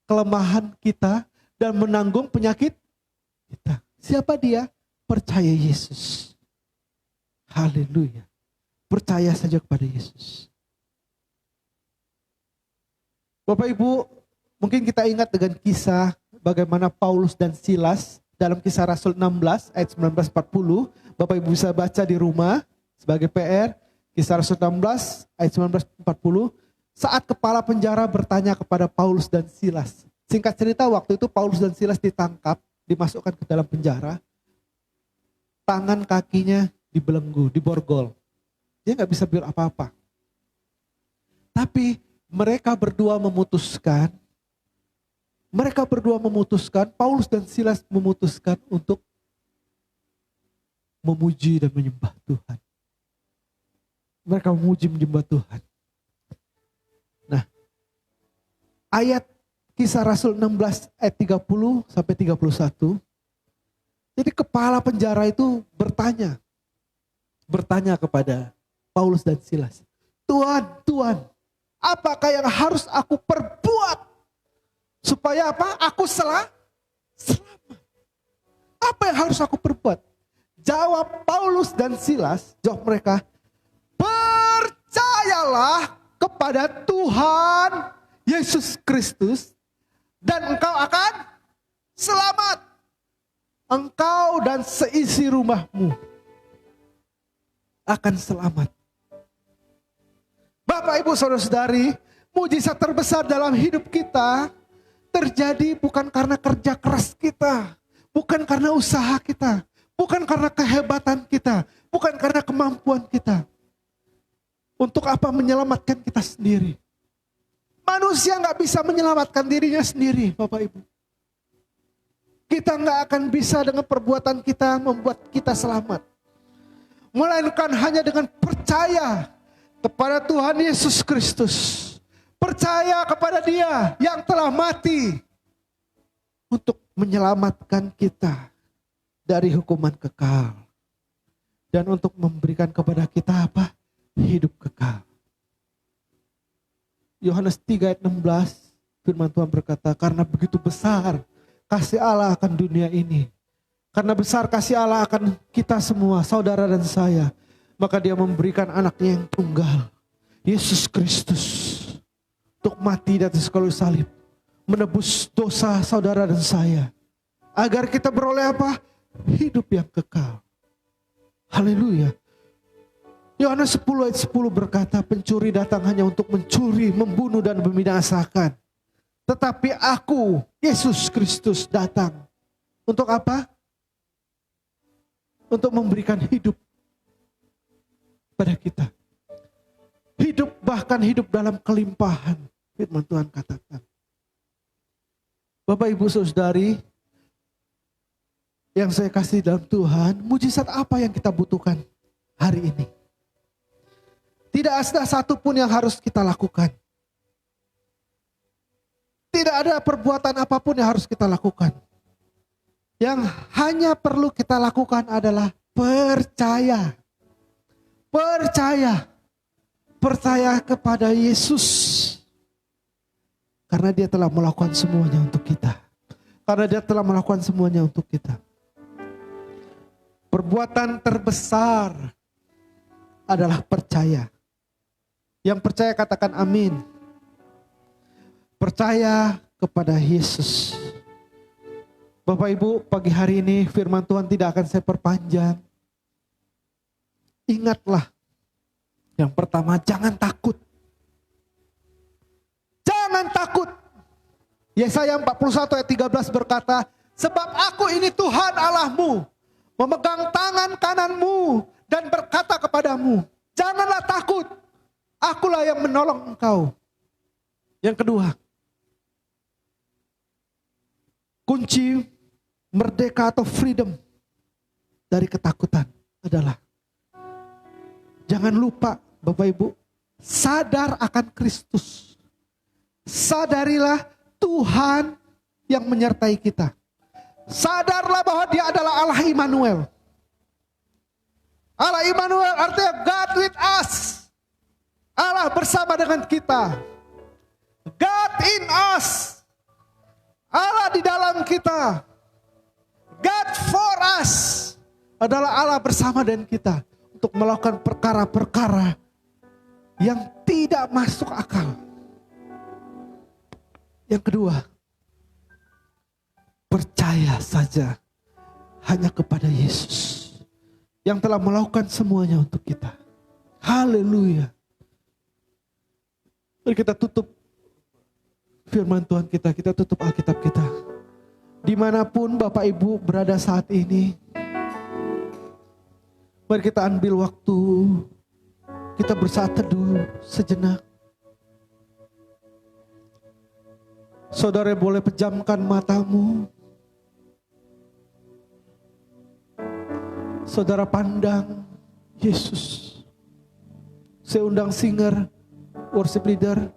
kelemahan kita dan menanggung penyakit kita. Siapa dia? Percaya Yesus. Haleluya. Percaya saja kepada Yesus. Bapak, Ibu, mungkin kita ingat dengan kisah bagaimana Paulus dan Silas dalam Kisah Rasul 16 ayat 19-40. Bapak, Ibu bisa baca di rumah sebagai PR. Kisah Rasul 16 ayat 19-40. Saat kepala penjara bertanya kepada Paulus dan Silas. Singkat cerita, waktu itu Paulus dan Silas ditangkap, dimasukkan ke dalam penjara. Tangan kakinya dibelenggu, diborgol. Dia gak bisa bilang apa-apa. Tapi mereka berdua memutuskan, Paulus dan Silas memutuskan untuk memuji dan menyembah Tuhan. Mereka memuji menyembah Tuhan. Nah, ayat Kisah Rasul 16 ayat 30 sampai 31. Jadi kepala penjara itu bertanya kepada Paulus dan Silas. Tuhan, apakah yang harus aku perbuat supaya apa? Aku selamat. Apa yang harus aku perbuat? Jawab Paulus dan Silas, jawab mereka, percayalah kepada Tuhan Yesus Kristus dan engkau akan selamat. Engkau dan seisi rumahmu akan selamat. Bapak, Ibu, Saudara-saudari, mujizat terbesar dalam hidup kita terjadi bukan karena kerja keras kita, bukan karena usaha kita, bukan karena kehebatan kita, bukan karena kemampuan kita. Untuk apa menyelamatkan kita sendiri? Manusia gak bisa menyelamatkan dirinya sendiri, Bapak Ibu. Kita gak akan bisa dengan perbuatan kita membuat kita selamat. Melainkan hanya dengan percaya kepada Tuhan Yesus Kristus. Percaya kepada Dia yang telah mati untuk menyelamatkan kita dari hukuman kekal. Dan untuk memberikan kepada kita apa? Hidup kekal. Yohanes 3 ayat 16, firman Tuhan berkata, karena begitu besar kasih Allah akan dunia ini. Karena besar kasih Allah akan kita semua, saudara dan saya. Maka Dia memberikan anaknya yang tunggal, Yesus Kristus, untuk mati di atas kayu salib. Menebus dosa saudara dan saya. Agar kita beroleh apa? Hidup yang kekal. Haleluya. Yohanes 10 ayat 10 berkata, pencuri datang hanya untuk mencuri, membunuh dan membinasakan. Tetapi aku, Yesus Kristus datang. Untuk apa? Untuk memberikan hidup pada kita. Hidup, bahkan hidup dalam kelimpahan. Firman Tuhan katakan. Bapak, Ibu, Saudari, yang saya kasih dalam Tuhan, mujizat apa yang kita butuhkan hari ini? Tidak ada satupun yang harus kita lakukan. Tidak ada perbuatan apapun yang harus kita lakukan. Yang hanya perlu kita lakukan adalah percaya. Percaya. Percaya kepada Yesus. Karena Dia telah melakukan semuanya untuk kita. Karena Dia telah melakukan semuanya untuk kita. Perbuatan terbesar adalah percaya. Yang percaya katakan amin. Percaya kepada Yesus. Bapak, Ibu, pagi hari ini firman Tuhan tidak akan saya perpanjang. Ingatlah. Yang pertama, jangan takut. Jangan takut. Yesaya 41 ayat 13 berkata, sebab aku ini Tuhan Allahmu, memegang tangan kananmu dan berkata kepadamu, janganlah takut. Akulah yang menolong engkau. Yang kedua, kunci merdeka atau freedom dari ketakutan adalah jangan lupa, Bapak Ibu, sadar akan Kristus. Sadarilah Tuhan yang menyertai kita. Sadarlah bahwa Dia adalah Allah Immanuel. Allah Immanuel artinya God with us. Allah bersama dengan kita. God in us. Allah di dalam kita. God for us. Adalah Allah bersama dengan kita. Untuk melakukan perkara-perkara yang tidak masuk akal. Yang kedua, percaya saja hanya kepada Yesus. Yang telah melakukan semuanya untuk kita. Haleluya. Mari kita tutup firman Tuhan kita tutup Alkitab kita. Dimanapun Bapak Ibu berada saat ini, mari kita ambil waktu, kita bersaat teduh sejenak. Saudara boleh pejamkan matamu. Saudara pandang Yesus. Saya undang singer, worship leader.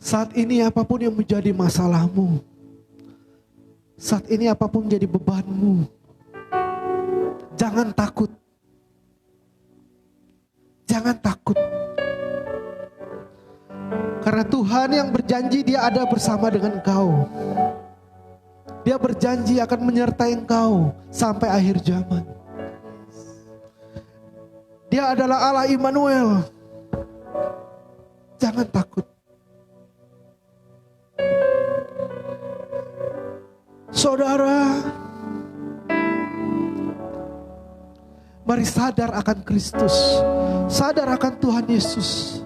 Saat ini apapun yang menjadi masalahmu, saat ini apapun menjadi bebanmu, jangan takut. Jangan takut. Karena Tuhan yang berjanji Dia ada bersama dengan engkau. Dia berjanji akan menyertai engkau sampai akhir zaman. Dia adalah Allah Immanuel. Jangan takut. Saudara, mari sadar akan Kristus. Sadar akan Tuhan Yesus.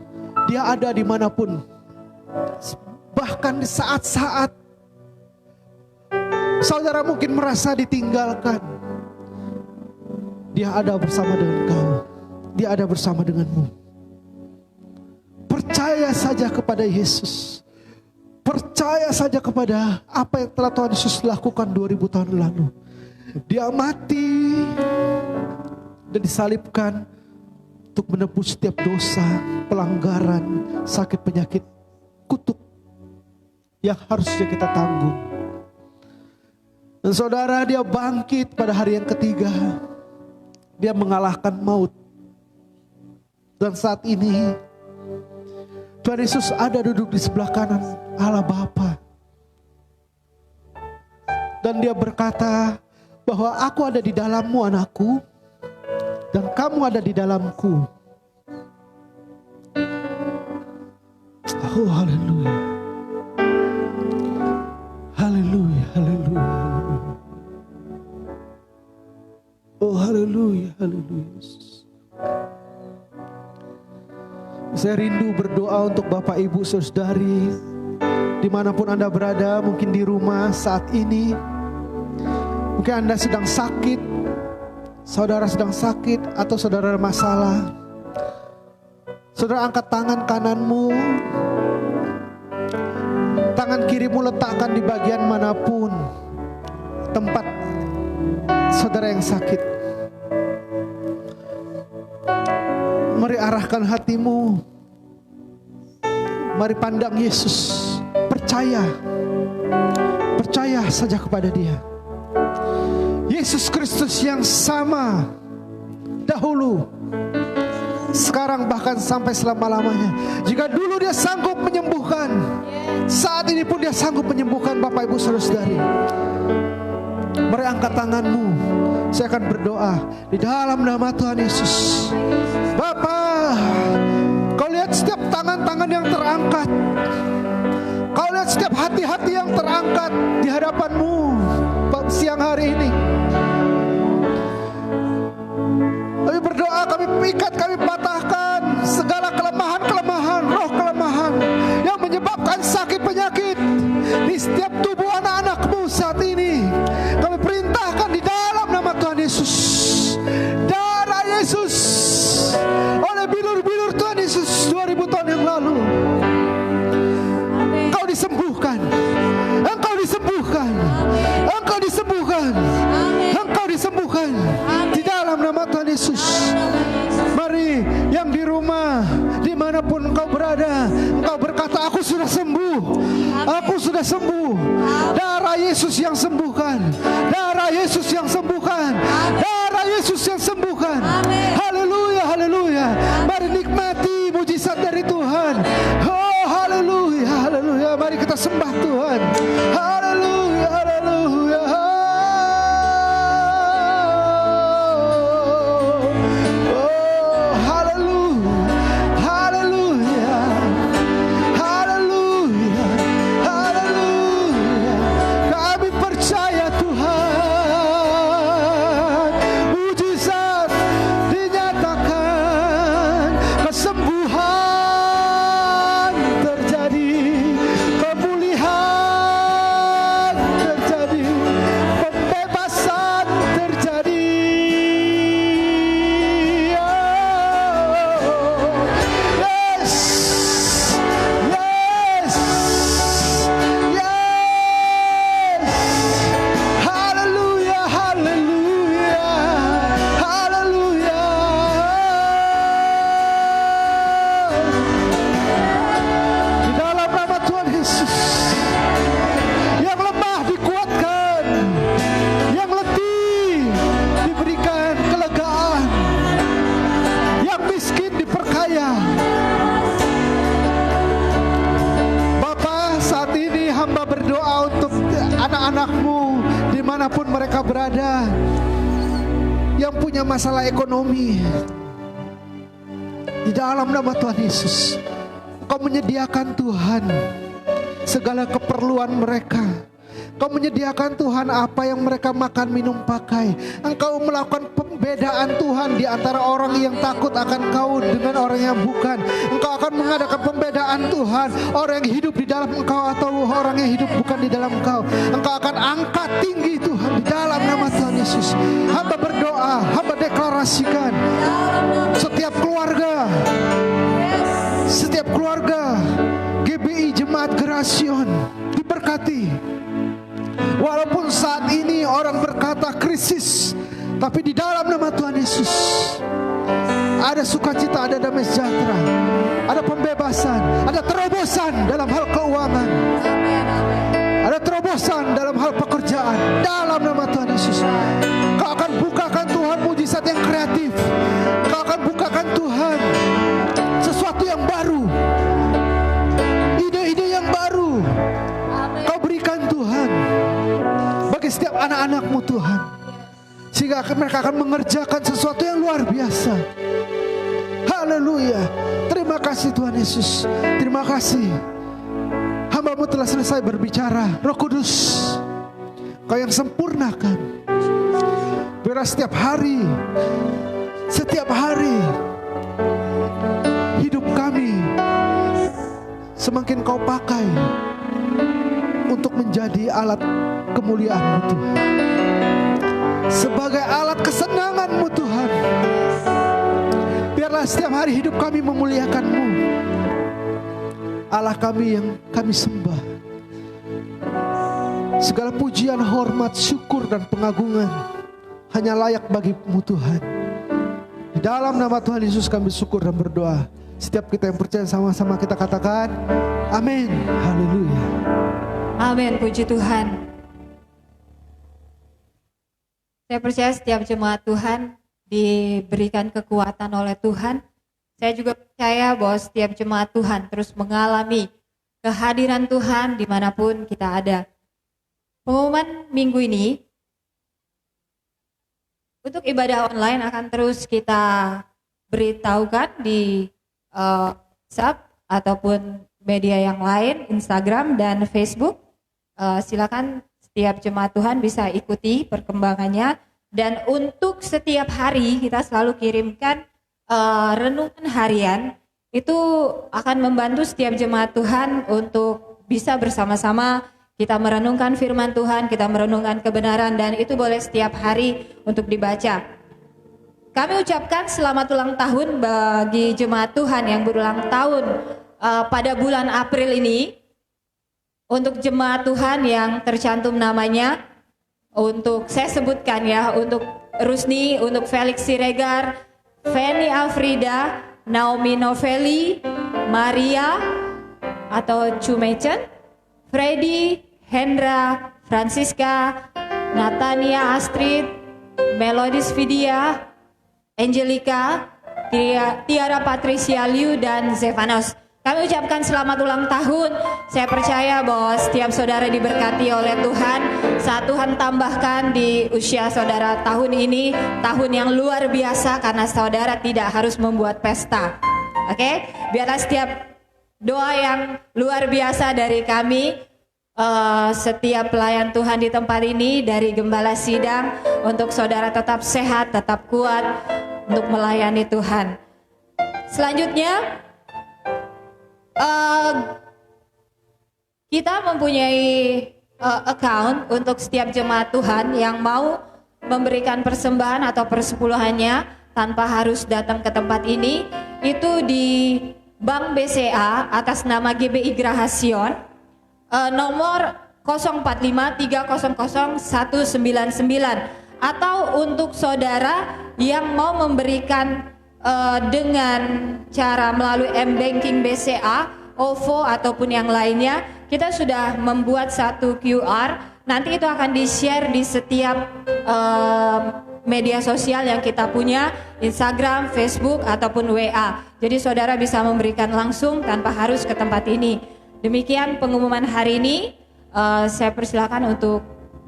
Dia ada dimanapun. Bahkan di saat-saat saudara mungkin merasa ditinggalkan, Dia ada bersama dengan kau. Dia ada bersama denganmu. Percaya saja kepada Yesus. Percaya saja kepada apa yang telah Tuhan Yesus lakukan 2000 tahun lalu. Dia mati dan disalibkan untuk menebus setiap dosa, pelanggaran, sakit, penyakit, kutuk yang harusnya kita tanggung. Dan saudara, dia bangkit pada hari yang ketiga. Dia mengalahkan maut. Dan saat ini Tuhan Yesus ada duduk di sebelah kanan Allah Bapa. Dan dia berkata bahwa aku ada di dalammu anakku, dan kamu ada di dalamku. Oh haleluya. Haleluya, haleluya, haleluya. Oh haleluya, haleluya Yesus. Saya rindu berdoa untuk Bapak Ibu Saudari dimanapun Anda berada, mungkin di rumah saat ini, mungkin Anda sedang sakit, saudara sedang sakit, atau saudara ada masalah. Saudara angkat tangan kananmu, tangan kirimu letakkan di bagian manapun tempat saudara yang sakit. Mari arahkan hatimu. Mari pandang Yesus. Percaya. Percaya saja kepada Dia. Yesus Kristus yang sama dahulu, sekarang, bahkan sampai selama-lamanya. Jika dulu Dia sanggup menyembuhkan, saat ini pun Dia sanggup menyembuhkan Bapak Ibu Saudara-saudari. Mari angkat tanganmu. Saya akan berdoa di dalam nama Tuhan Yesus. Bapa, kau lihat setiap tangan-tangan yang terangkat. Kau lihat setiap hati-hati yang terangkat di hadapan-Mu siang hari ini. Kami berdoa, kami pikat, kami patahkan segala kelemahan-kelemahan, roh kelemahan yang menyebabkan sakit penyakit di setiap tubuh anak-anak-Mu saat ini. Kami perintahkan di dalam nama Tuhan Yesus. Darah Yesus, oleh bilur-bilur Tuhan Yesus 2000 tahun yang lalu, Engkau disembuhkan. Engkau disembuhkan. Engkau disembuhkan. Engkau disembuhkan di dalam nama Tuhan Yesus. Mari yang di rumah, dimanapun engkau berada, engkau berkata, aku sudah sembuh. Aku sudah sembuh. Darah Yesus yang sembuhkan. Darah Yesus yang sembuhkan. Darah Yesus yang sembuhkan. Haleluya, haleluya. Mari nikmati mujizat dari Tuhan. Oh haleluya, haleluya. Mari kita sembah Tuhan. Haleluya, haleluya. Oh haleluya, haleluya. Haleluya, haleluya. Kami percaya Tuhan. dimanapun mereka berada, yang punya masalah ekonomi, di dalam nama Tuhan Yesus, Kau menyediakan Tuhan segala keperluan mereka. Kau menyediakan Tuhan apa yang mereka makan, minum, pakai. Engkau melakukan pembedaan Tuhan di antara orang yang takut akan Kau dengan orang yang bukan. Engkau akan mengadakan pembedaan Tuhan, orang yang hidup di dalam Engkau atau orang yang hidup bukan di dalam Engkau. Engkau akan angkat tinggi Tuhan di dalam nama Tuhan Yesus. Hamba berdoa, hamba deklarasikan setiap keluarga GBI Jemaat Grasion diberkati. Walaupun saat ini orang berkata krisis, tapi di dalam nama Tuhan Yesus ada sukacita, ada damai sejahtera, ada pembebasan, ada terobosan dalam hal keuangan, ada terobosan dalam hal pekerjaan. Dalam nama Tuhan Yesus, Kau akan bukakan Tuhan mujizat yang kreatif. Kau akan bukakan Tuhan sesuatu yang baru, ide-ide yang baru. Kau berikan Tuhan bagi setiap anak-anak-Mu Tuhan, sehingga mereka akan mengerjakan sesuatu yang luar biasa. Haleluya. Terima kasih Tuhan Yesus. Terima kasih. Hamba-Mu telah selesai berbicara. Roh Kudus, Kau yang sempurnakan. Biarlah setiap hari hidup kami semakin Kau pakai untuk menjadi alat kemuliaan-Mu Tuhan, sebagai alat kesenangan-Mu Tuhan. Biarlah setiap hari hidup kami memuliakan-Mu, Allah kami yang kami sembah. Segala pujian, hormat, syukur, dan pengagungan hanya layak bagi-Mu Tuhan. Di dalam nama Tuhan Yesus kami syukur dan berdoa. Setiap kita yang percaya sama-sama kita katakan amin. Haleluya. Amin, puji Tuhan. Saya percaya setiap jemaat Tuhan diberikan kekuatan oleh Tuhan. Saya juga percaya bahwa setiap jemaat Tuhan terus mengalami kehadiran Tuhan dimanapun kita ada. Pengumuman minggu ini untuk ibadah online akan terus kita beritahukan di WhatsApp ataupun media yang lain, Instagram dan Facebook. Silakan setiap jemaat Tuhan bisa ikuti perkembangannya. Dan untuk setiap hari kita selalu kirimkan renungan harian. Itu akan membantu setiap jemaat Tuhan untuk bisa bersama-sama kita merenungkan firman Tuhan, kita merenungkan kebenaran, dan itu boleh setiap hari untuk dibaca. Kami ucapkan selamat ulang tahun bagi jemaat Tuhan yang berulang tahun pada bulan April ini. Untuk jemaat Tuhan yang tercantum namanya, untuk saya sebutkan ya, untuk Rusni, untuk Felix Siregar, Feni Afrida, Naomi Novelli, Maria atau Cumecen, Freddy, Hendra, Francisca, Natania Astrid, Melodis Vidya, Angelica, Tiara Patricia Liu, dan Zevanos. Kami ucapkan selamat ulang tahun. Saya percaya bahwa setiap saudara diberkati oleh Tuhan. Saat Tuhan tambahkan di usia saudara tahun ini, tahun yang luar biasa karena saudara tidak harus membuat pesta. Oke? Biarlah setiap doa yang luar biasa dari kami, setiap pelayan Tuhan di tempat ini, dari Gembala Sidang, untuk saudara tetap sehat, tetap kuat untuk melayani Tuhan. Selanjutnya, kita mempunyai account untuk setiap jemaat Tuhan yang mau memberikan persembahan atau persepuluhannya tanpa harus datang ke tempat ini. Itu di Bank BCA atas nama GBI Grahasion, nomor 0453000199. Atau untuk saudara yang mau memberikan dengan cara melalui M-Banking BCA, OVO ataupun yang lainnya, kita sudah membuat satu QR. Nanti itu akan di-share di setiap media sosial yang kita punya, Instagram, Facebook ataupun WA. Jadi saudara bisa memberikan langsung tanpa harus ke tempat ini. Demikian pengumuman hari ini. Saya persilakan untuk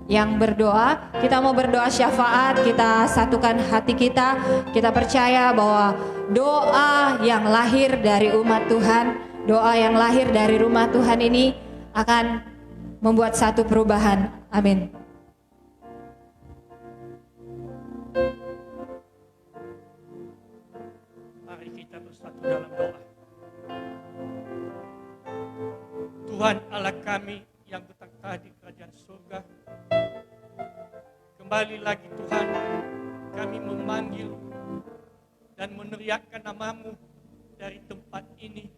yang berdoa. Kita mau berdoa syafaat, kita satukan hati kita. Kita percaya bahwa doa yang lahir dari umat Tuhan, doa yang lahir dari rumah Tuhan ini akan membuat satu perubahan. Amin. Mari kita bersatu dalam doa. Tuhan Allah kami yang bertakhta di kerajaan surga, kembali lagi Tuhan, kami memanggil dan meneriakkan namamu dari tempat ini,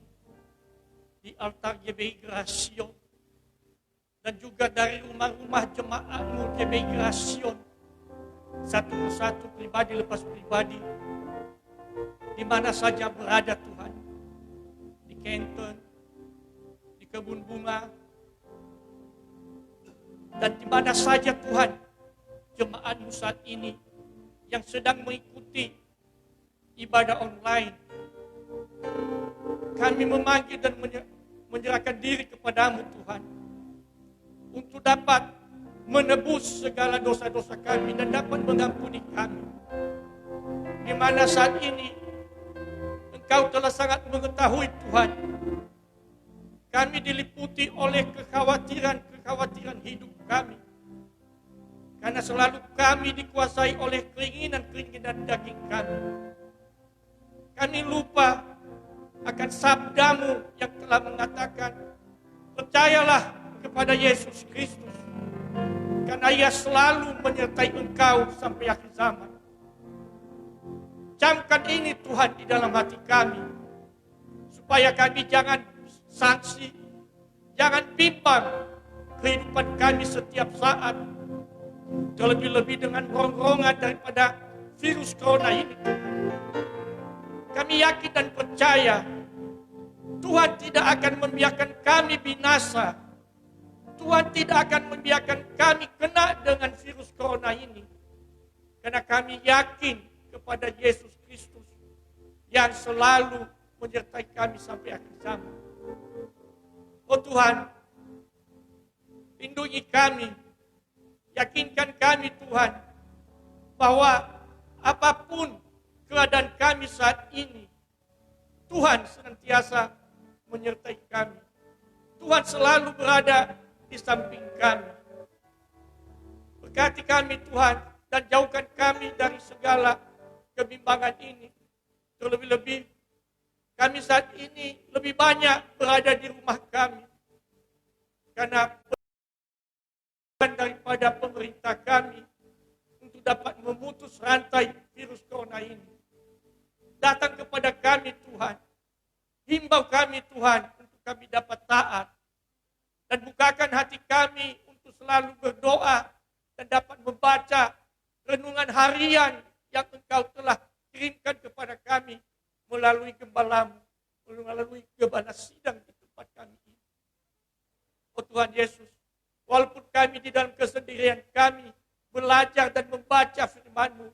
di altar GBI Grasion, dan juga dari rumah-rumah jemaatmu GBI Grasion, satu persatu, pribadi lepas pribadi, di mana saja berada Tuhan, di Kenton, di kebun bunga, dan di mana saja Tuhan jemaatmu saat ini yang sedang mengikuti ibadah online. Kami memanggil dan menyerahkan diri kepadamu Tuhan, untuk dapat menebus segala dosa-dosa kami dan dapat mengampuni kami. Di mana saat ini Engkau telah sangat mengetahui Tuhan, kami diliputi oleh kekhawatiran hidup kami. Karena selalu kami dikuasai oleh keinginan daging kami. Kami lupa akan sabdamu yang telah mengatakan, percayalah kepada Yesus Kristus, karena Ia selalu menyertai engkau sampai akhir zaman. Camkan ini Tuhan di dalam hati kami, supaya kami jangan sanksi, jangan bimbang kehidupan kami setiap saat, terlebih-lebih dengan rongrongan daripada virus corona ini. Kami yakin dan percaya Tuhan tidak akan membiarkan kami binasa. Tuhan tidak akan membiarkan kami kena dengan virus corona ini, karena kami yakin kepada Yesus Kristus yang selalu menyertai kami sampai akhir zaman. Oh Tuhan, lindungi kami, yakinkan kami Tuhan, bahwa apapun keadaan kami saat ini, Tuhan senantiasa menyertai kami. Tuhan selalu berada di samping kami. Berkati kami Tuhan, dan jauhkan kami dari segala kebimbangan ini. Terlebih-lebih kami saat ini lebih banyak berada di rumah kami, karena daripada pemerintah kami untuk dapat memutus rantai virus corona ini. Datang kepada kami Tuhan, himbau kami Tuhan untuk kami dapat taat, dan bukakan hati kami untuk selalu berdoa dan dapat membaca renungan harian yang Engkau telah kirimkan kepada kami melalui gembalamu, melalui gembala sidang di tempat kami ini. Oh Tuhan Yesus, walaupun kami di dalam kesendirian kami belajar dan membaca firman-Mu,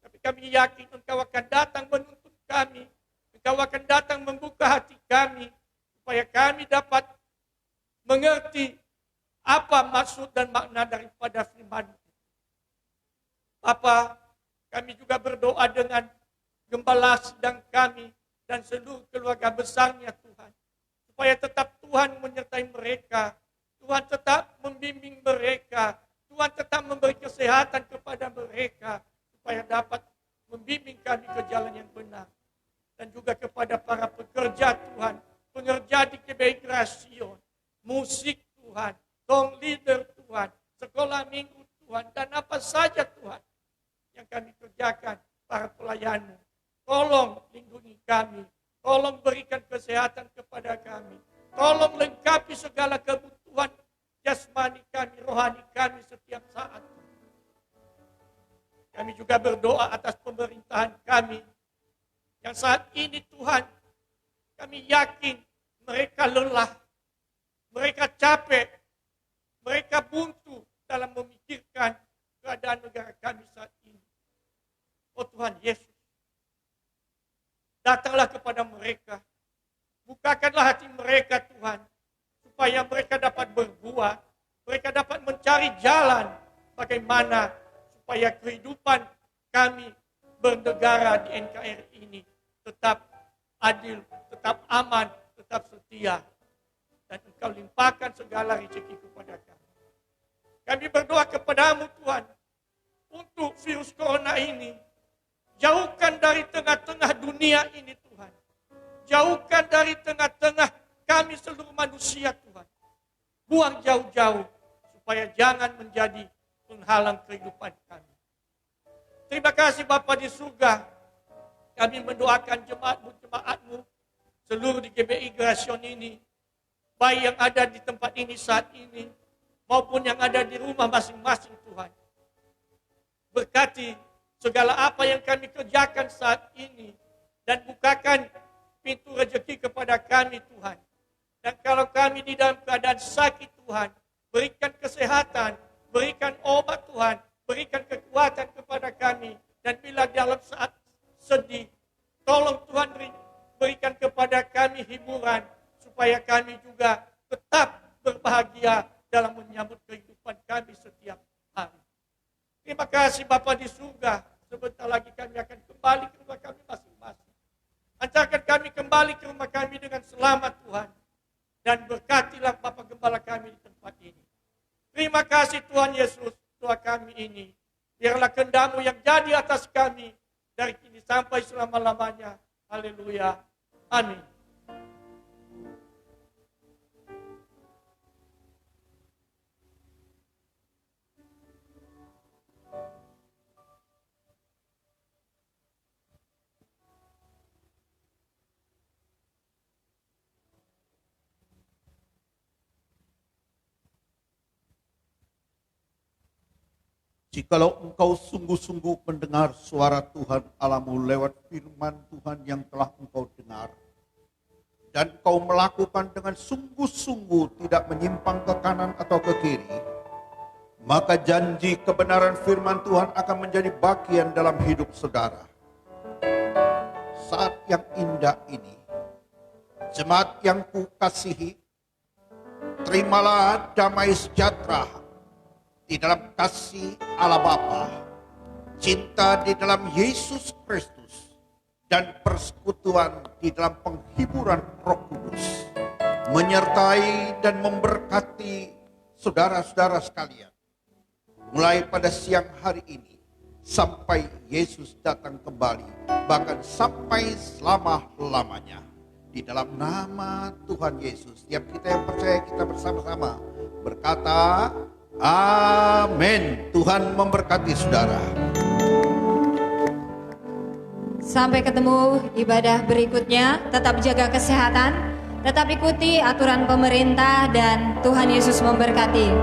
tapi kami yakin Engkau akan datang menuntut kami, Engkau akan datang membuka hati kami, supaya kami dapat mengerti apa maksud dan makna daripada firman-Mu. Bapa, kami juga berdoa dengan gembala sidang kami dan seluruh keluarga besarnya Tuhan, supaya tetap Tuhan menyertai mereka, Tuhan tetap membimbing mereka, Tuhan tetap memberi kesehatan kepada mereka, supaya dapat membimbing kami ke jalan yang benar. Dan juga kepada para pekerja Tuhan, pengerja di GBI Grasion, musik Tuhan, song leader Tuhan, sekolah minggu Tuhan, dan apa saja Tuhan yang kami kerjakan, para pelayan-Mu. Tolong lindungi kami, tolong berikan kesehatan kepada kami, tolong lengkapi segala kebutuhan jasmani kami, rohani kami setiap saat. Kami juga berdoa atas pemerintahan kami, yang saat ini Tuhan, kami yakin mereka lelah, mereka capek, mereka buntu dalam memikirkan keadaan negara kami saat ini. Oh Tuhan Yesus, datanglah kepada mereka, bukakanlah hati mereka Tuhan, supaya mereka dapat berbuat, mereka dapat mencari jalan bagaimana supaya kehidupan kami bernegara di NKRI ini tetap adil, tetap aman, tetap setia. Dan Engkau limpahkan segala rezeki kepada kami. Kami berdoa kepadamu Tuhan, untuk virus corona ini, jauhkan dari tengah-tengah dunia ini Tuhan. Jauhkan dari tengah-tengah kami seluruh manusia Tuhan. Buang jauh-jauh, supaya jangan menjadi penghalang kehidupan kami. Terima kasih Bapa di surga. Kami mendoakan jemaat-jemaat-Mu seluruh di GBI Grasion ini, baik yang ada di tempat ini saat ini, maupun yang ada di rumah masing-masing Tuhan. Berkati segala apa yang kami kerjakan saat ini, dan bukakan pintu rezeki kepada kami Tuhan. Dan kalau kami di dalam keadaan sakit Tuhan, berikan kesehatan, berikan obat Tuhan, berikan kekuatan kepada kami. Dan bila dalam saat sedih, tolong Tuhan berikan kepada kami hiburan, supaya kami juga tetap berbahagia dalam menyambut kehidupan kami setiap hari. Terima kasih Bapa di surga. Sebentar lagi kami akan kembali ke rumah kami masing-masing. Antarkan kami kembali ke rumah kami dengan selamat Tuhan. Dan berkatilah Bapa Gembala kami di tempat ini. Terima kasih Tuhan Yesus, doa kami ini. Biarlah kehendak-Mu yang jadi atas kami dari kini sampai selama-lamanya. Haleluya. Amin. Jikalau engkau sungguh-sungguh mendengar suara Tuhan Allahmu lewat firman Tuhan yang telah engkau dengar, dan engkau melakukan dengan sungguh-sungguh tidak menyimpang ke kanan atau ke kiri, maka janji kebenaran firman Tuhan akan menjadi bagian dalam hidup saudara. Saat yang indah ini, jemaat yang kukasihi, terimalah damai sejahtera di dalam kasih Allah Bapa, cinta di dalam Yesus Kristus, dan persekutuan di dalam penghiburan Roh Kudus, menyertai dan memberkati saudara-saudara sekalian, mulai pada siang hari ini, sampai Yesus datang kembali, bahkan sampai selama-lamanya. Di dalam nama Tuhan Yesus, setiap kita yang percaya, kita bersama-sama berkata, amin. Tuhan memberkati saudara. Sampai ketemu ibadah berikutnya. Tetap jaga kesehatan, tetap ikuti aturan pemerintah, dan Tuhan Yesus memberkati.